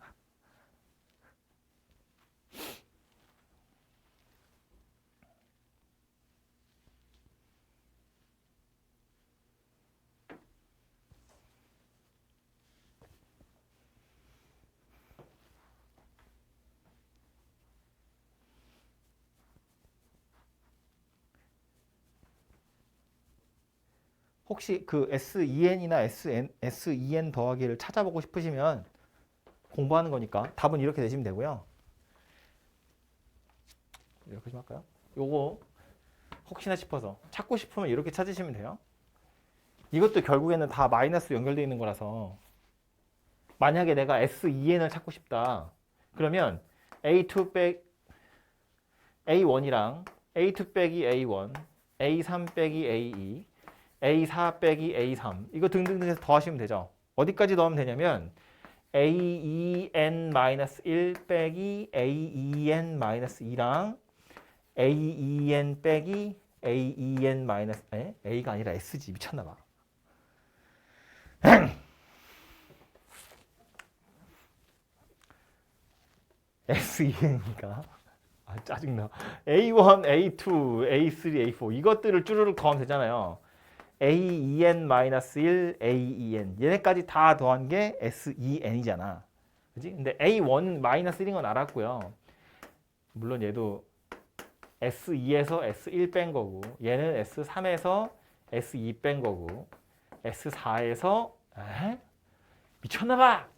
Speaker 2: 혹시 그 SEN이나 SEN 더하기를 찾아보고 싶으시면 공부하는 거니까 답은 이렇게 내시면 되고요. 이렇게 좀 할까요? 요거 혹시나 싶어서 찾고 싶으면 이렇게 찾으시면 돼요. 이것도 결국에는 다 마이너스 연결되어 있는 거라서 만약에 내가 SEN을 찾고 싶다. 그러면 A2 A1이랑 A2 빼기 A1 A3 빼기 A2, A4 빼기 A3 이거 등등등 해서 더하시면 되죠. 어디까지 넣으면 되냐면 A2n-1 빼기 A2n-2랑 A2n 빼기 A2n A가 아니라 S지 미쳤나봐. S2n이니까 아 짜증나. A1, A2, A3, A4 이것들을 쭈르륵 더하면 되잖아요. A2n-1, A2n 얘네까지 다 더한 게 S2n이잖아. 그지? 근데 A1은 -1인 건 알았고요. 물론 얘도 S2에서 S1 뺀 거고 얘는 S3에서 S2 뺀 거고 S4에서 미쳤나봐.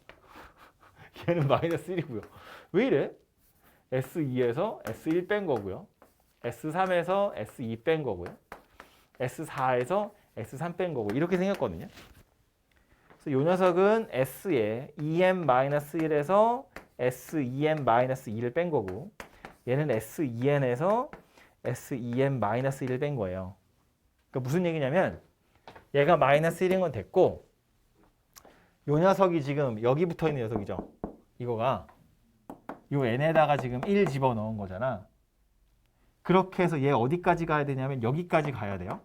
Speaker 2: 얘는 -1이고요. 왜 이래? S2에서 S1 뺀 거고요. S3에서 S2 뺀 거고요. S4에서 S3 뺀 거고 이렇게 생겼거든요. 그래서 이 녀석은 S에 EM-1에서 SEM-2를 뺀 거고 얘는 S2n에서 SEM-1을 뺀 거예요. 그러니까 무슨 얘기냐면 얘가 -1인 건 됐고 이 녀석이 지금 여기 붙어 있는 녀석이죠. 이거가 요 n에다가 지금 1 집어넣은 거잖아. 그렇게 해서 얘 어디까지 가야 되냐면 여기까지 가야 돼요.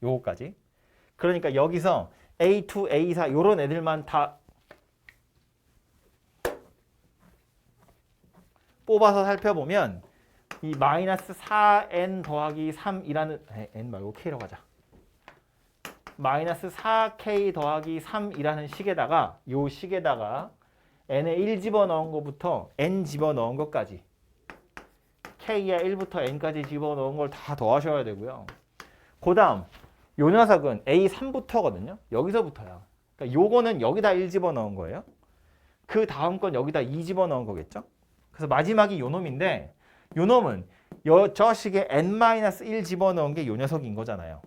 Speaker 2: 요거까지. 그러니까 여기서 A2, A4 요런 애들만 다 뽑아서 살펴보면 이 -4n 더하기 3이라는 n 말고 k라고 하자. -4k 더하기 3이라는 식에다가 요 식에다가 n에 1 집어넣은 것부터 n 집어넣은 것까지 k에 1부터 n까지 집어넣은 걸 다 더하셔야 되고요. 그 다음 요 녀석은 A3부터거든요. 여기서부터야. 그러니까 요거는 여기다 1 집어넣은 거예요. 그 다음 건 여기다 2 집어넣은 거겠죠. 그래서 마지막이 요 놈인데 요 놈은 저 식에 n-1 집어넣은 게 요 녀석인 거잖아요.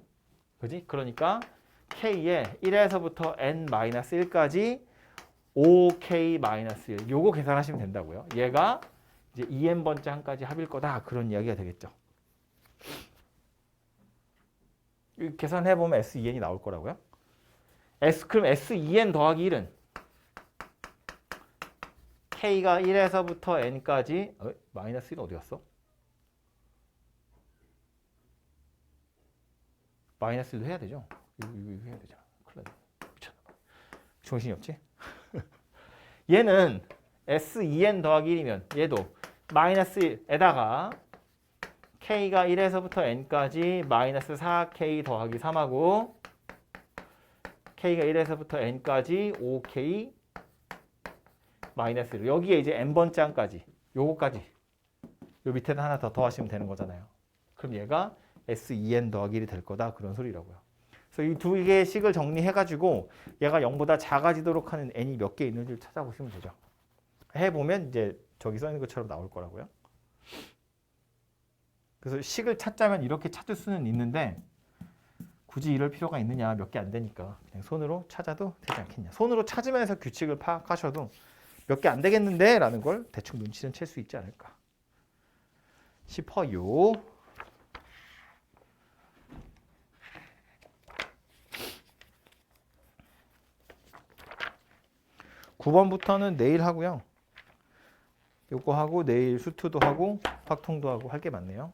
Speaker 2: 그지? 그러니까 k에 1에서부터 n-1까지 5k-1 요거 계산하시면 된다고요. 얘가 이제 2n번째 한까지 합일 거다. 그런 이야기가 되겠죠. 계산해보면 S2n이 나올 거라고요. 그럼 S2n 더하기 1은 k가 1에서부터 n까지 -1은 어디 갔어? -1도 해야 되죠. 이거 해야 되잖아. 큰일 났네. 미쳤나 봐. 정신이 없지? 얘는 S2n 더하기 1이면 얘도 -1에다가 k가 1에서부터 n까지 -4k 더하기 3하고 k가 1에서부터 n까지 5k -1 여기에 이제 n번째 한까지 요거까지 요 밑에다 하나 더 더하시면 되는 거잖아요. 그럼 얘가 S2n 더하기 1이 될 거다 그런 소리라고요. 그래서 이 두 개의 식을 정리해가지고 얘가 0보다 작아지도록 하는 n이 몇 개 있는지를 찾아보시면 되죠. 해보면 이제 저기 써 있는 것처럼 나올 거라고요. 그래서 식을 찾자면 이렇게 찾을 수는 있는데 굳이 이럴 필요가 있느냐, 몇 개 안 되니까 그냥 손으로 찾아도 되지 않겠냐. 손으로 찾으면서 규칙을 파악하셔도 몇 개 안 되겠는데 라는 걸 대충 눈치는 챌 수 있지 않을까 싶어요. (9번부터는) 내일 하고요. 요거 하고 내일 수투도 하고 확통도 하고 할 게 많네요.